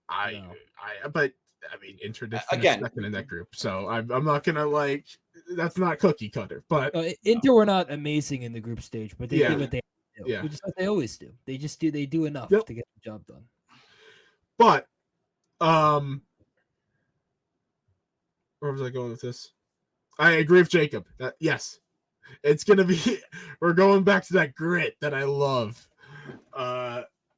But I mean, Inter did finish Again, second in that group, so I'm not gonna like. That's not cookie cutter, but Inter were not amazing in the group stage, but they Yeah. did what they do, Yeah. which is what they always do. They do enough Yep. to get the job done. But where was I going with this? I agree with Jacob. Yes, it's gonna be. We're going back to that grit that I love.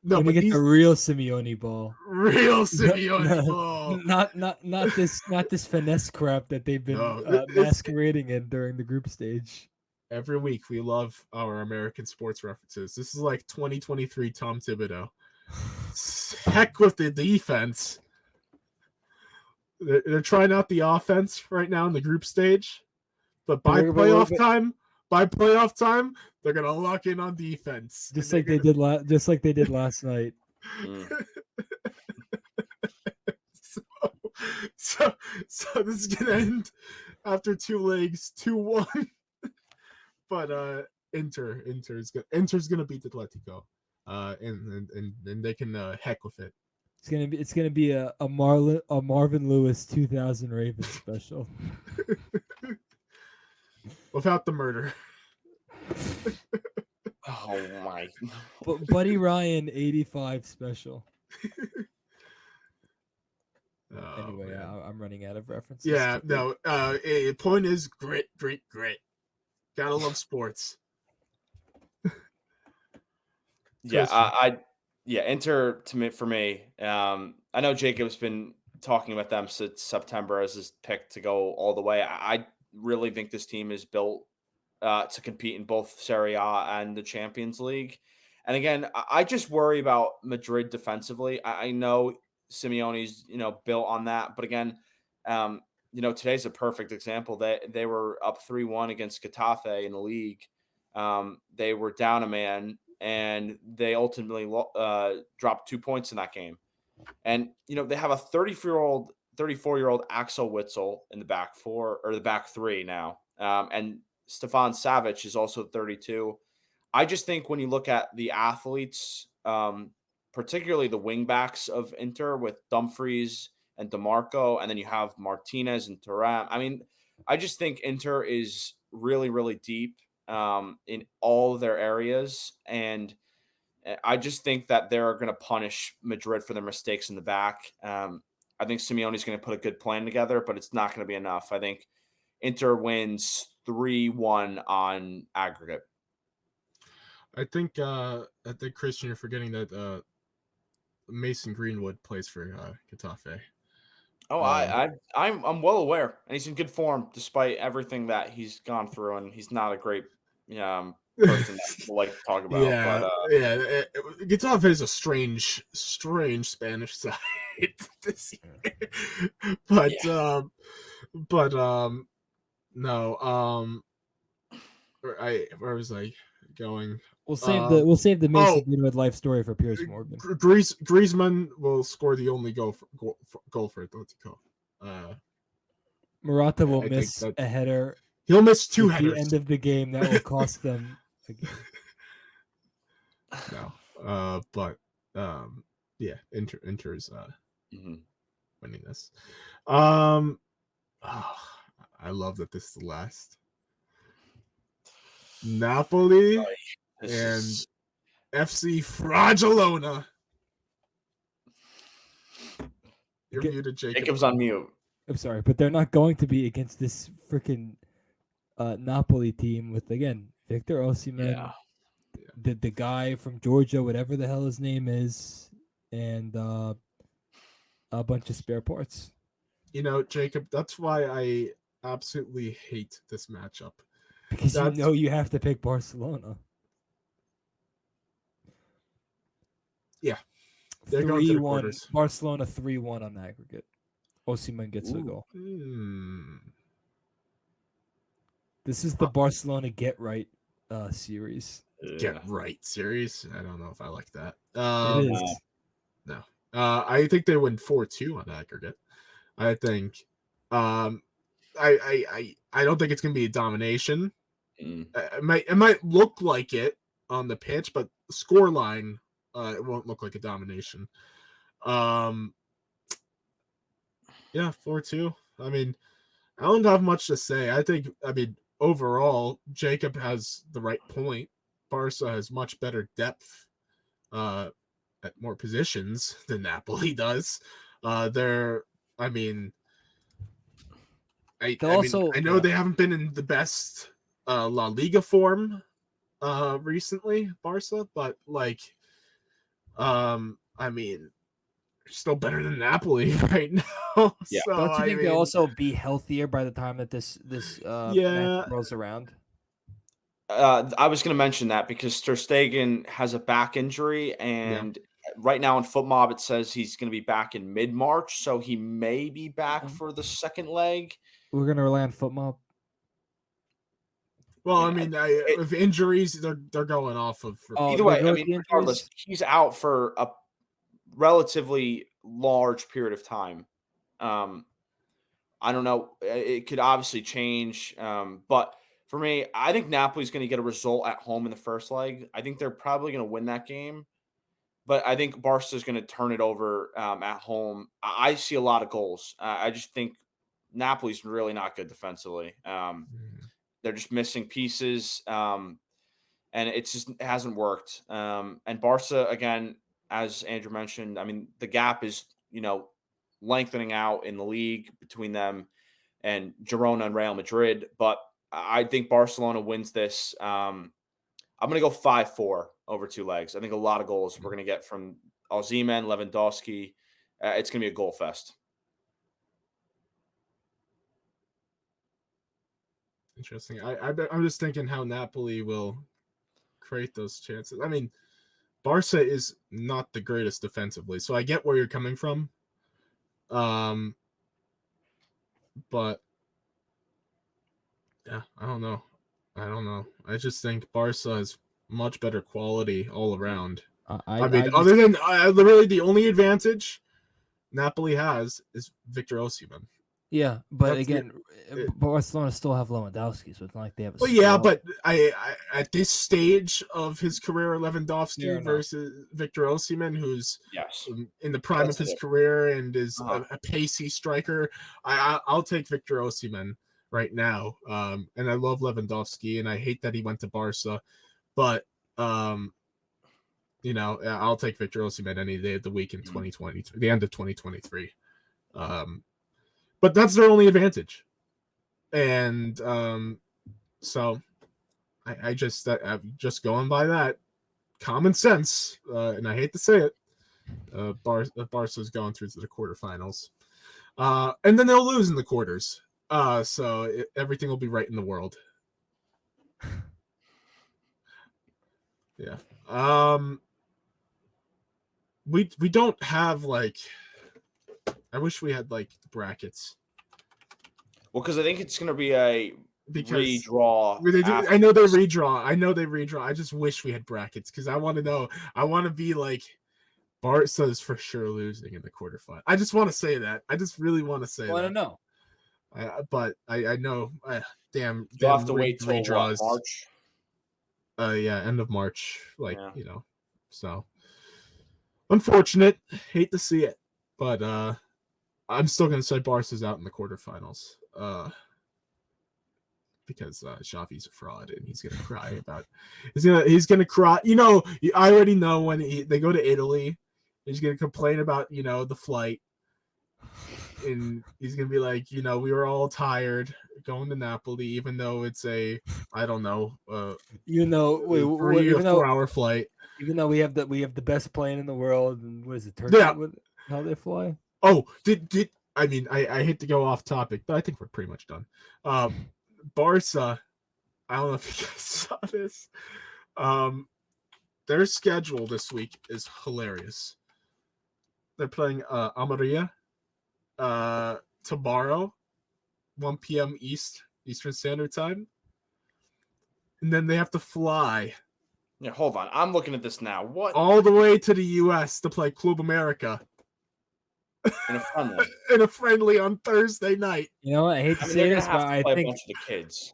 No, When but you get these the real Simeone ball, real Simeone ball. not this finesse crap that they've been No, it's- masquerading in during the group stage. Every week we love our American sports references. This is like 2023 Tom Thibodeau. Heck with the defense. They're trying out the offense right now in the group stage, but by playoff time, they're gonna lock in on defense. Just like they did last night. So this is gonna end after 2 legs, 2-1. But Inter's gonna beat Atletico, and they can heck with it. It's gonna be a Marvin Lewis 2000 Ravens special. Without the murder. Oh my! Buddy Ryan 85 special. Anyway, I'm running out of references. Yeah, no. Point is grit. Gotta love sports. Yeah, Inter for me. I know Jacob's been talking about them since September as his pick to go all the way. I really think this team is built to compete in both Serie A and the Champions League. And again, I just worry about Madrid defensively. I know Simeone's built on that, but again, today's a perfect example. They were up 3-1 against Getafe in the league. They were down a man, and they ultimately dropped 2 points in that game. And they have a 34-year-old Axel Witsel in the back four or the back three now, and Stefan Savic is also 32. I just think when you look at the athletes, particularly the wingbacks of Inter with Dumfries and DeMarco, and then you have Martinez and Thuram. I mean, I just think Inter is really, really deep in all of their areas, and I just think that they're going to punish Madrid for their mistakes in the back. I think Simeone's going to put a good plan together, but it's not going to be enough. I think Inter wins 3-1 on aggregate. I think Christian, you're forgetting that Mason Greenwood plays for Getafe. Oh, I'm well aware, and he's in good form despite everything that he's gone through, and he's not a great person that people like to talk about. Yeah, but, Getafe is a strange Spanish side this year. But no, where was I going? We'll save the Mason Greenwood life story for Piers Morgan. Griezmann will score the only goal for Atletico. Morata will miss a header. He'll miss 2 at headers the end of the game that will cost them a game. No, but yeah, Inter's winning this. Oh, I love that this is the last. Napoli This and is FC Fragilona. You're Get- muted, Jacob. Jacob's on mute. I'm sorry, but they're not going to be against this freaking Napoli team with, again, Victor Osimhen, Yeah. the guy from Georgia, whatever the hell his name is, and a bunch of spare parts. You know, Jacob, that's why I absolutely hate this matchup. Because That's you have to pick Barcelona. yeah. They're going to the 3-1. quarters. Barcelona 3-1 on aggregate. Osimhen gets a Ooh. goal. Hmm. This is the Barcelona get right series. Get right series. I don't know if I like that. It is. No. I think they win 4-2 on aggregate. I think I don't think it's gonna be a domination. Mm. It might look like it on the pitch, but score line it won't look like a domination. Yeah, 4-2. I mean, I don't have much to say. I mean, overall, Jacob has the right point. Barca has much better depth at more positions than Napoli does. I mean, I know they haven't been in the best La Liga form recently, Barca, but like, I mean, they're still better than Napoli right now. Yeah. So Don't you I think mean, they'll also be healthier by the time that this Yeah. match rolls around? I was going to mention that because Ter Stegen has a back injury, and right now in FootMob it says he's going to be back in mid-March, so he may be back for the second leg. We're gonna rely on FootMob. well, I mean, with injuries, they're going off of. Either way, I mean, regardless, he's out for a relatively large period of time. I don't know. It could obviously change, but for me, I think Napoli's going to get a result at home in the first leg. I think they're probably going to win that game, but I think Barca's going to turn it over at home. I see a lot of goals. I just think Napoli's really not good defensively. They're just missing pieces, and it hasn't worked. And Barca, again, as Andrew mentioned, I mean, the gap is lengthening out in the league between them and Girona and Real Madrid. But I think Barcelona wins this. I'm going to go 5-4 over 2 legs. I think a lot of goals we're going to get from Osimhen, Lewandowski. It's going to be a goal fest. Interesting. I'm just thinking how Napoli will create those chances. I mean, Barca is not the greatest defensively, so I get where you're coming from. But yeah, I don't know. I just think Barca is much better quality all around. I mean, other than literally the only advantage Napoli has is Victor Osimhen. Yeah, but again, Barcelona still have Lewandowski, so it's not like they have a Well, yeah, but I at this stage of his career, Lewandowski versus Victor Osimhen, who's in the prime of his career and is a pacey striker, I'll take Victor Osimhen right now. And I love Lewandowski, and I hate that he went to Barca, but I'll take Victor Osimhen any day of the week in 2020, the end of 2023. But that's their only advantage. And so I'm just going by that common sense, and I hate to say it, Barca's going through to the quarterfinals, and then they'll lose in the quarters. So everything will be right in the world. Yeah. We don't have like. I wish we had like brackets. Well, because I think it's going to be a redraw. I know they redraw. I just wish we had brackets because I want to know. I want to be like Barca's for sure losing in the quarterfinal. I just want to say that. I just really want to say that. I want to know. But I know. Damn. You'll have to wait till redraws. March. Yeah, end of March. So unfortunate. Hate to see it, but I'm still gonna say Barca's out in the quarterfinals. because Xavi's a fraud and he's gonna cry about. He's gonna cry. I already know when they go to Italy, he's gonna complain about the flight, and he's gonna be like, we were all tired going to Napoli, even though it's a I don't know, even though 3 or 4 hour flight. Even though we have the best plane in the world, and what is it, Turkey? Yeah. How they fly? Oh, I hate to go off topic, but I think we're pretty much done. Barca, I don't know if you guys saw this. Their schedule this week is hilarious. They're playing Almeria tomorrow, 1 p.m. Eastern Standard Time. And then they have to fly. Yeah, hold on. I'm looking at this now. What? All the way to the U.S. to play Club America. In a friendly. In a friendly on Thursday night. I hate to say this, but I think a bunch of the kids.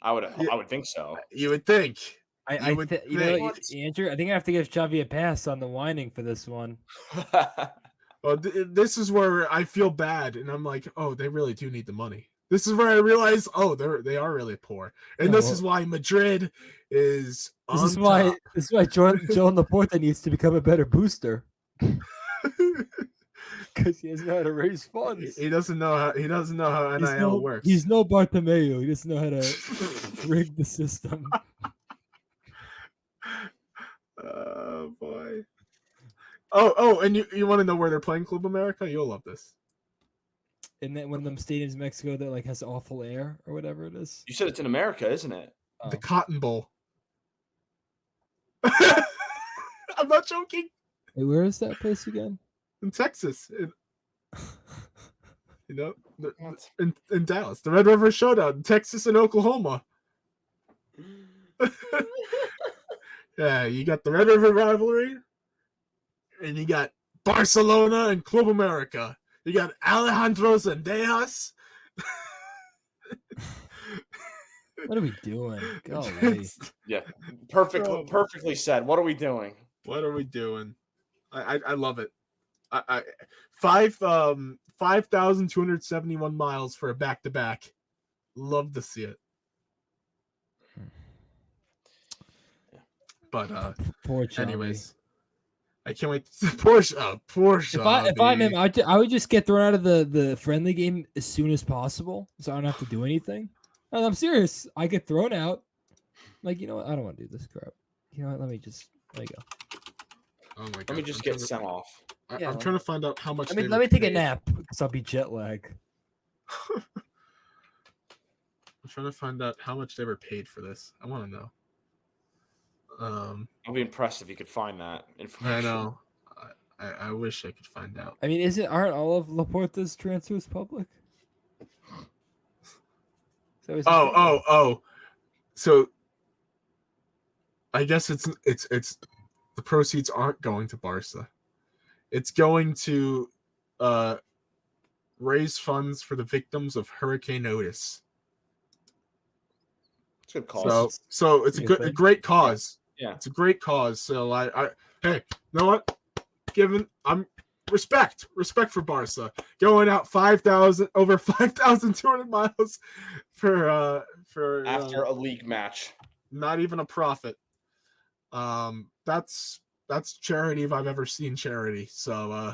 I would think so. You would think. Andrew, I think I have to give Xavi a pass on the whining for this one. Well, this is where I feel bad, and I'm like, oh, they really do need the money. This is where I realize, oh, they are really poor, and this is why Madrid is. This is why Joan Laporta needs to become a better booster. Because he doesn't know how to raise funds. He doesn't know how NIL works. He's no Bartomeu. He doesn't know how to rig the system. Oh boy. Oh, and you want to know where they're playing Club America? You'll love this. In that one of them stadiums in Mexico that like has awful air or whatever it is. You said it's in America, isn't it? The Cotton Bowl. I'm not joking. Hey, where is that place again? In Texas. In Dallas. The Red River Showdown in Texas and Oklahoma. Yeah, you got the Red River rivalry, and you got Barcelona and Club America. You got Alejandro Zendejas. What are we doing? Golly. Yeah, perfectly said. What are we doing? What are we doing? I love it. 5,271 miles for a back-to-back. Love to see it. But anyways, I can't wait. Porsche. If I'm him, I would just get thrown out of the friendly game as soon as possible, so I don't have to do anything. And I'm serious. I get thrown out. Like, you know what? I don't want to do this crap. You know what? Let me go. Oh my God. Let me just get sent off. I'm trying to find out how much. Let me take a nap because I'll be jet lag. I'm trying to find out how much they were paid for this. I want to know. I'll be impressed if you could find that information. I know. I wish I could find out. I mean, aren't all of Laporta's transfers public? So I guess it's the proceeds aren't going to Barca. It's going to raise funds for the victims of Hurricane Otis. It's a good cause. So it's a great cause. Yeah. It's a great cause. So hey, you know what? I'm respect for Barca going out over 5,200 miles for after a league match. Not even a profit. That's charity if I've ever seen charity. So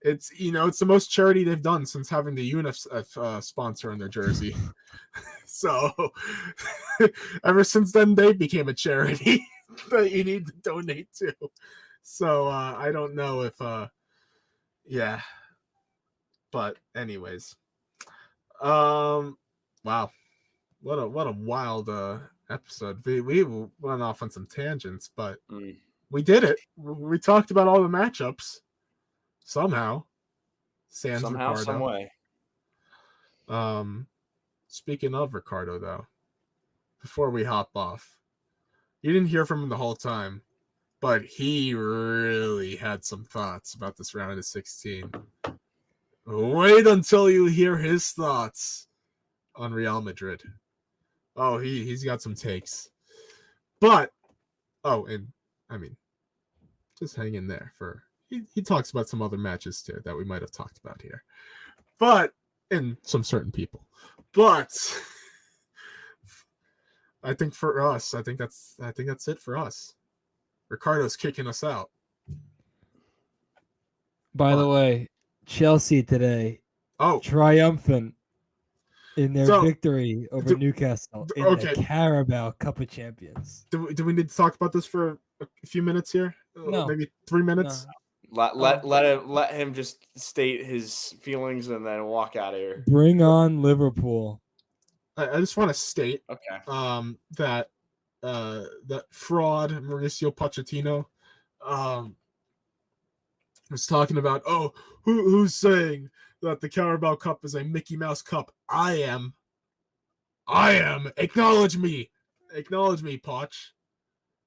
it's it's the most charity they've done since having the UNICEF sponsor on their jersey. So ever since then they became a charity that you need to donate to. So I don't know if yeah. But anyways. Wow. What a wild episode. We went off on some tangents, but we did it. We talked about all the matchups somehow. Somehow, some way. Speaking of Ricardo, though, before we hop off, you didn't hear from him the whole time, but he really had some thoughts about this round of 16. Wait until you hear his thoughts on Real Madrid. Oh, he's got some takes. But, and I mean, just hang in there for, he talks about some other matches too that we might have talked about here. But in some certain people. But I think for us, I think that's it for us. Ricardo's kicking us out. By the What? way, Chelsea today Oh, triumphant in their so victory over Newcastle in the okay. Carabao Cup of Champions. Do we need to talk about this for a few minutes here? No. Maybe 3 minutes. No. Let him just state his feelings and then walk out of here. Bring on Liverpool. I just want to state Okay. that that fraud Mauricio Pochettino was talking about, who's saying that the Carabao Cup is a Mickey Mouse Cup? I am. Acknowledge me, Poch.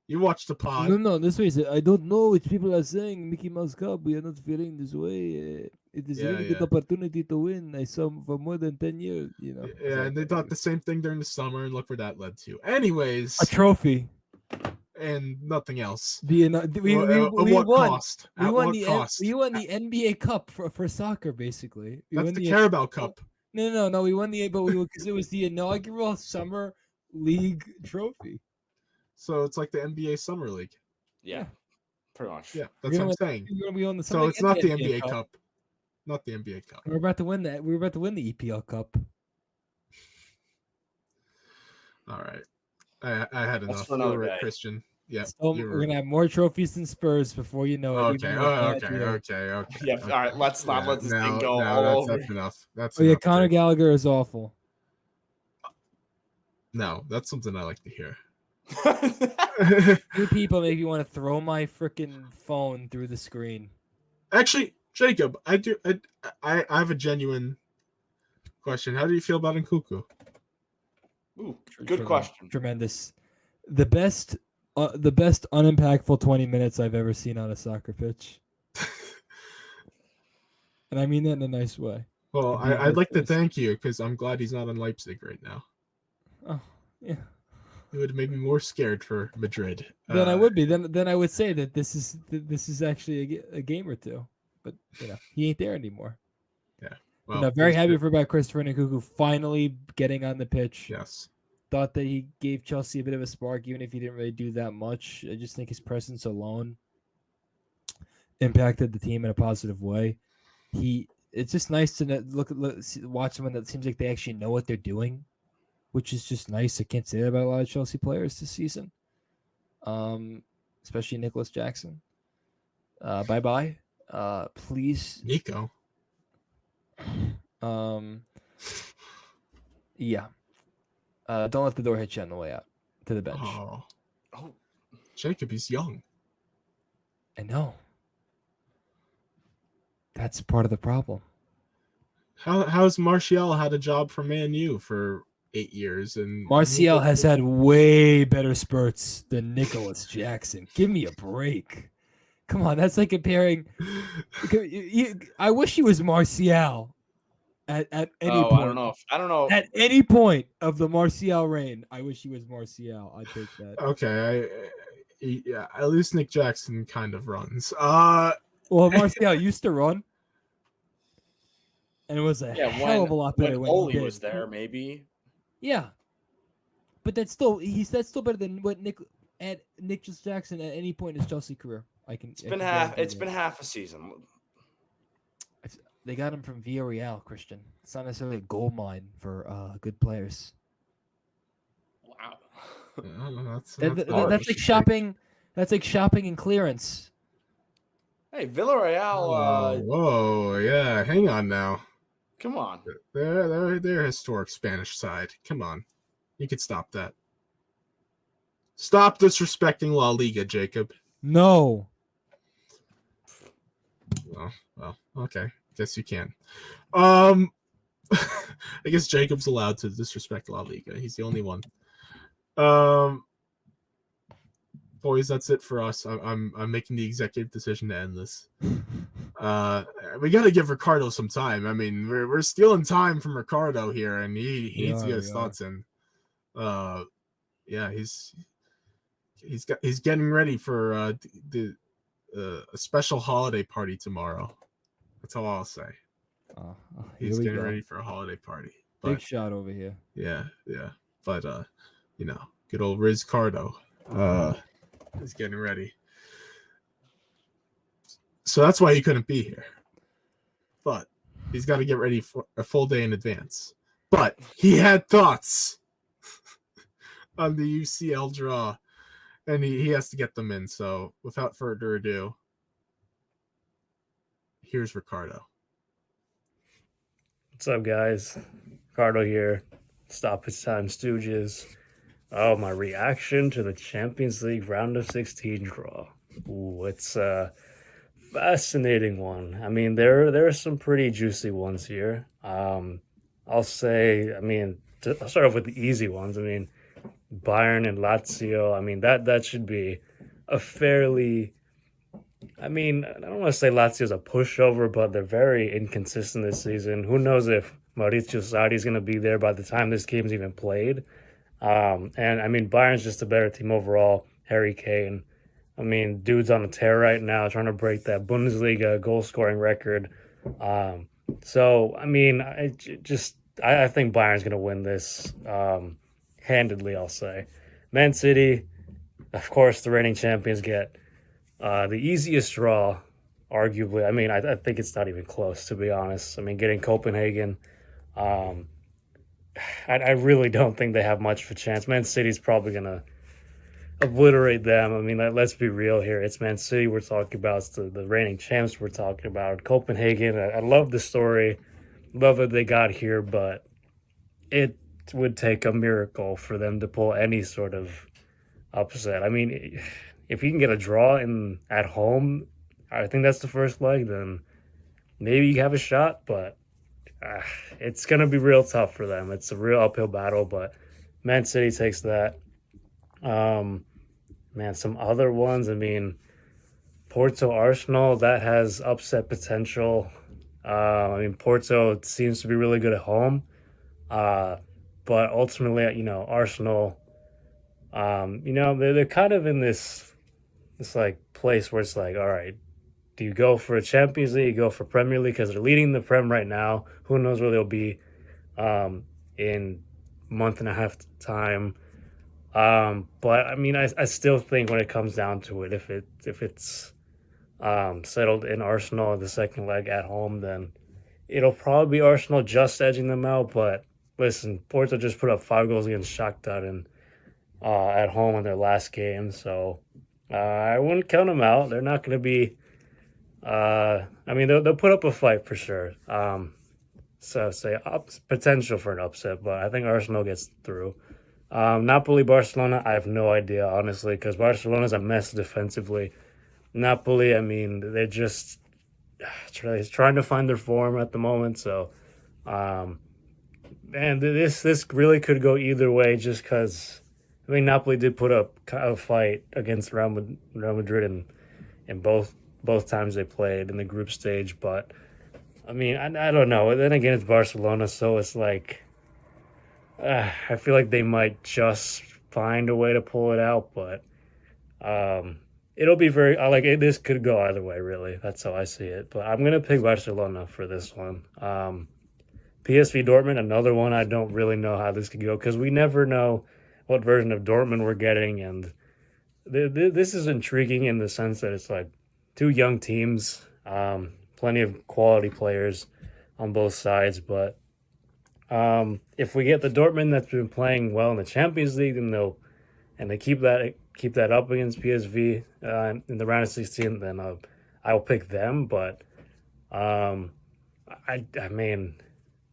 You watch the pod. No, this way. I don't know which people are saying Mickey Mouse Cup. We are not feeling this way. It is a really good opportunity to win. I saw for more than 10 years, you know. Yeah, and they thought the same thing during the summer, and look where that led to. Anyways, a trophy and nothing else. We At won. what cost? We won the NBA Cup for soccer, basically. That's the Carabao Cup. No. We won because it was the inaugural summer league trophy. So it's like the NBA Summer League. Yeah, pretty much. Yeah, that's what I'm saying. So it's not the NBA Cup. Not the NBA Cup. We're about to win that. We're about to win the EPL Cup. All right. I had enough. For another day. Christian. Yeah. So we're gonna have more trophies than Spurs before you know it. Okay. Yeah. All right. Let's not let this thing go all over. That's enough. That's enough. Conor Gallagher is awful. No, that's something I like to hear. You people make me want to throw my freaking phone through the screen. Actually, Jacob, I have a genuine question. How do you feel about Nkunku? Ooh, good question. Tremendous. The best unimpactful 20 minutes I've ever seen on a soccer pitch. And I mean that in a nice way. Well, I'd like to thank you because I'm glad he's not in Leipzig right now. Oh, yeah. It would have made me more scared for Madrid. Then I would be. Then I would say that this is actually a game or two. But he ain't there anymore. Yeah. Well, very happy about Christopher Nkunku finally getting on the pitch. Yes. Thought that he gave Chelsea a bit of a spark, even if he didn't really do that much. I just think his presence alone impacted the team in a positive way. It's just nice to watch someone that seems like they actually know what they're doing, which is just nice. I can't say that about a lot of Chelsea players this season, especially Nicholas Jackson. Bye. Please, Nico. Yeah. Don't let the door hit you on the way out to the bench. Oh, Jacob, he's young. I know. That's part of the problem. How's Martial had a job for Man U for 8 years, and Martial has had way better spurts than Nicholas Jackson. Give me a break. Come on, that's like comparing. I wish he was Martial. At any point. I don't know. At any point of the Martial reign, I wish he was Martial. I'd take that. Okay, at least Nick Jackson kind of runs. Well, Martial used to run, and it was a hell of a lot better when Oli was there. Maybe. Yeah, but that's still better than what Nicholas Jackson at any point in his Chelsea career. It's been half a season. They got him from Villarreal, Christian. It's not necessarily a gold mine for good players. Wow. That's like shopping. That's like shopping and clearance. Hey, Villarreal. Whoa, yeah. Hang on now. Come on. They're historic Spanish side. Come on. You could stop that. Stop disrespecting La Liga, Jacob. No. Well, okay. Guess you can. I guess Jacob's allowed to disrespect La Liga. He's the only one. Boys, that's it for us. I'm making the executive decision to end this. We got to give Ricardo some time. I mean, we're stealing time from Ricardo here, and he needs to get his thoughts in. Yeah, he's getting ready for a special holiday party tomorrow. That's all I'll say. He's here we getting go. ready for a holiday party. Big But shot over here. yeah. But good old Riz Cardo is getting ready. So that's why he couldn't be here. But he's got to get ready for a full day in advance. But he had thoughts on the UCL draw, and he has to get them in. So without further ado, here's Ricardo. What's up, guys? Ricardo here. Stoppage time, Stooges. Oh, my reaction to the Champions League round of 16 draw. Ooh, it's a fascinating one. I mean, there are some pretty juicy ones here. I'll say, I'll start off with the easy ones. I mean, Bayern and Lazio. I mean, that should be a fairly. I don't want to say Lazio's a pushover, but they're very inconsistent this season. Who knows if Maurizio Sarri is going to be there by the time this game's even played? Bayern's just a better team overall. Harry Kane, dude's on a tear right now, trying to break that Bundesliga goal scoring record. I think Bayern's going to win this handedly, I'll say. Man City, of course, the reigning champions get the easiest draw, arguably. I think it's not even close, to be honest. Getting Copenhagen, I really don't think they have much of a chance. Man City's probably going to obliterate them. Let's be real here. It's Man City we're talking about. It's the reigning champs we're talking about. Copenhagen, I love the story. Love that they got here, but it would take a miracle for them to pull any sort of upset. If you can get a draw at home, I think that's the first leg, then maybe you have a shot, but it's going to be real tough for them. It's a real uphill battle, but Man City takes that. Some other ones, Porto Arsenal, that has upset potential. Porto seems to be really good at home, but ultimately, Arsenal, they're kind of in this like place where it's like, all right, do you go for a Champions League, you go for Premier League, because they're leading the Prem right now. Who knows where they'll be in a month and a half time. But I still think when it comes down to it, if it's settled in Arsenal in the second leg at home, then it'll probably be Arsenal just edging them out. But listen, Porto just put up 5 goals against Shakhtar and at home in their last game, so I wouldn't count them out. They're not going to be. They'll put up a fight for sure. So say potential for an upset, but I think Arsenal gets through. Napoli, Barcelona, I have no idea, honestly, because Barcelona's a mess defensively. Napoli, they're just trying to find their form at the moment. So, this really could go either way, just because. Napoli did put up a fight against Real Madrid in both times they played in the group stage, but I don't know. Then again, it's Barcelona, so it's like I feel like they might just find a way to pull it out, but it'll be very this could go either way, really. That's how I see it. But I'm gonna pick Barcelona for this one. PSV Dortmund, another one. I don't really know how this could go because we never know what version of Dortmund we're getting, and this is intriguing in the sense that it's like 2 young teams, plenty of quality players on both sides, but if we get the Dortmund that's been playing well in the Champions League, then they keep that up against PSV in the round of 16, then I'll pick them. But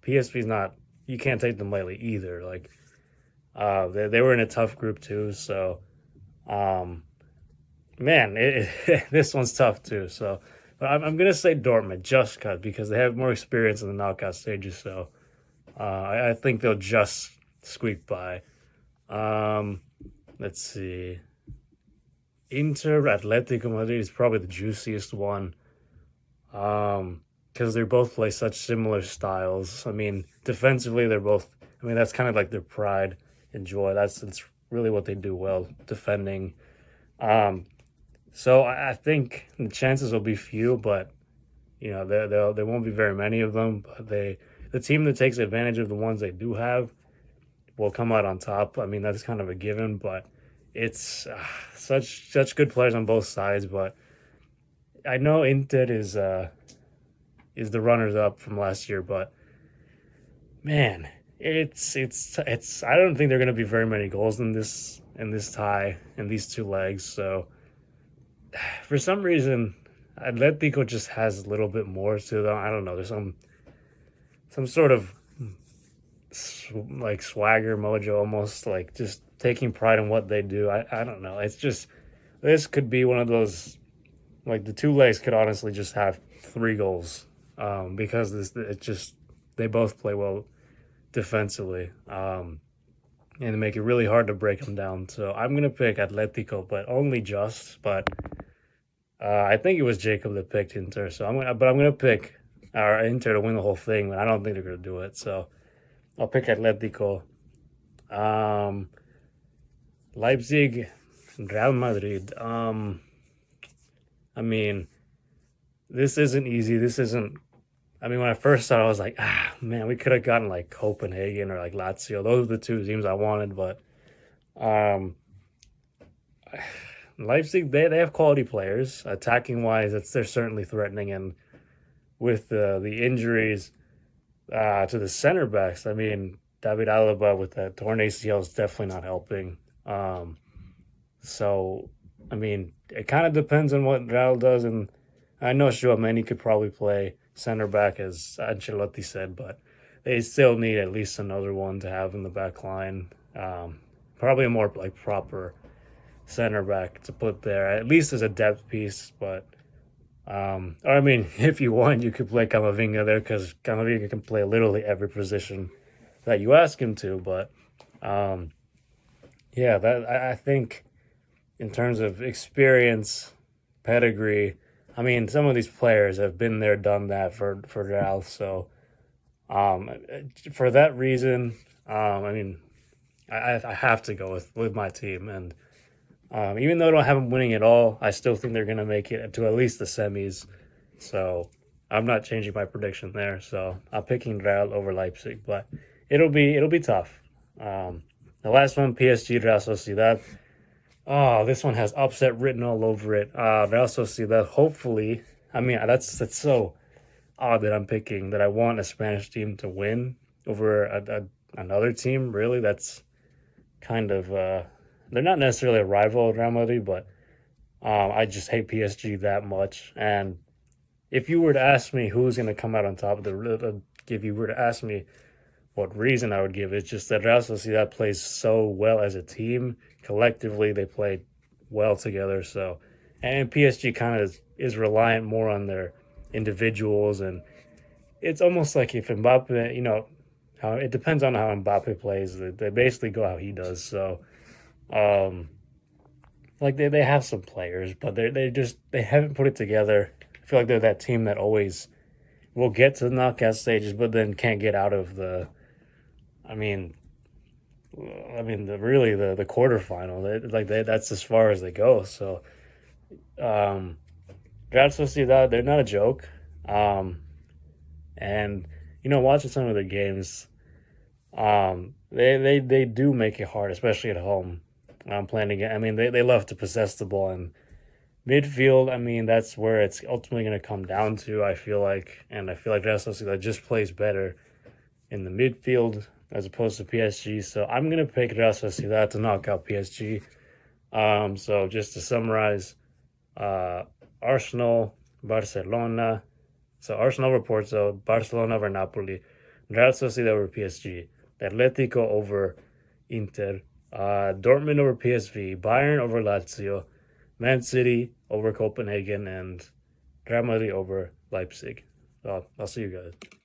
PSV's not, you can't take them lightly either. Like they were in a tough group too, so this one's tough too. So, but I'm gonna say Dortmund just because they have more experience in the knockout stages. So I think they'll just squeak by. Let's see. Inter Atletico Madrid is probably the juiciest one. Because they both play such similar styles. Defensively, they're both. That's kind of like their pride and joy. That's really what they do well, defending. So I think the chances will be few, but There won't be very many of them, but the team that takes advantage of the ones they do have will come out on top. I mean, that's kind of a given, but it's such good players on both sides. But I know Inter is the runners up from last year, but man, it's I don't think there are going to be very many goals in this tie in these two legs. So for some reason, Atletico just has a little bit more to them. I don't know. There's some sort of like swagger mojo, almost like just taking pride in what they do. I don't know. It's just this could be one of those, like the two legs could honestly just have 3 goals because they both play well defensively and they make it really hard to break them down. So I'm gonna pick Atletico, but only just. But I think it was Jacob that picked Inter, so I'm gonna pick Inter to win the whole thing, but I don't think they're gonna do it. So I'll pick Atletico. Leipzig, Real Madrid. I mean, this isn't easy. This isn't. I mean, when I first saw it, I was like, man, we could have gotten like Copenhagen or like Lazio. Those are the 2 teams I wanted, but Leipzig, they have quality players. Attacking wise, they're certainly threatening, and with the injuries to the center backs, I mean, David Alaba with that torn ACL is definitely not helping. So, I mean, it kind of depends on what Real does, and I know Tchouaméni could probably play center back, as Ancelotti said, but they still need at least another one to have in the back line. Probably a more like proper center back to put there, at least as a depth piece. But or I mean, if you want, you could play Camavinga there because Camavinga can play literally every position that you ask him to. But yeah, that I think in terms of experience, pedigree, I mean, some of these players have been there, done that for Real. So for that reason, I mean, I have to go with my team, and even though I don't have them winning at all, I still think they're going to make it to at least the semis. So I'm not changing my prediction there. So I'm picking Real over Leipzig, but it'll be tough. The last one, PSG Real Sociedad. Oh, this one has upset written all over it. Real Sociedad, hopefully. I mean, that's so odd that I'm picking that I want a Spanish team to win over another team. Really, that's kind of they're not necessarily a rival of Real Madrid, but I just hate PSG that much. And if you were to ask me who's going to come out on top, if you were to ask me what reason I would give, it's just that Real Sociedad plays so well as a team. Collectively, they play well together. So, and PSG kind of is reliant more on their individuals, and it's almost like if Mbappe, how it depends on how Mbappe plays. They basically go how he does. So, like they have some players, but they haven't put it together. I feel like they're that team that always will get to the knockout stages, but then can't get out of the. I mean, the quarterfinal. That's as far as they go. So, Real Sociedad, they're not a joke. And watching some of the games, they do make it hard, especially at home. Playing again. I mean, they love to possess the ball, and midfield. I mean, that's where it's ultimately going to come down to. I feel like Real Sociedad just plays better in the midfield as opposed to PSG. So I'm going to pick Real Sociedad to knock out PSG. So just to summarize, Arsenal, Barcelona. So Arsenal over Porto, Barcelona over Napoli, Real Sociedad over PSG, Atletico over Inter, Dortmund over PSV, Bayern over Lazio, Man City over Copenhagen, and Real Madrid over Leipzig. So I'll see you guys.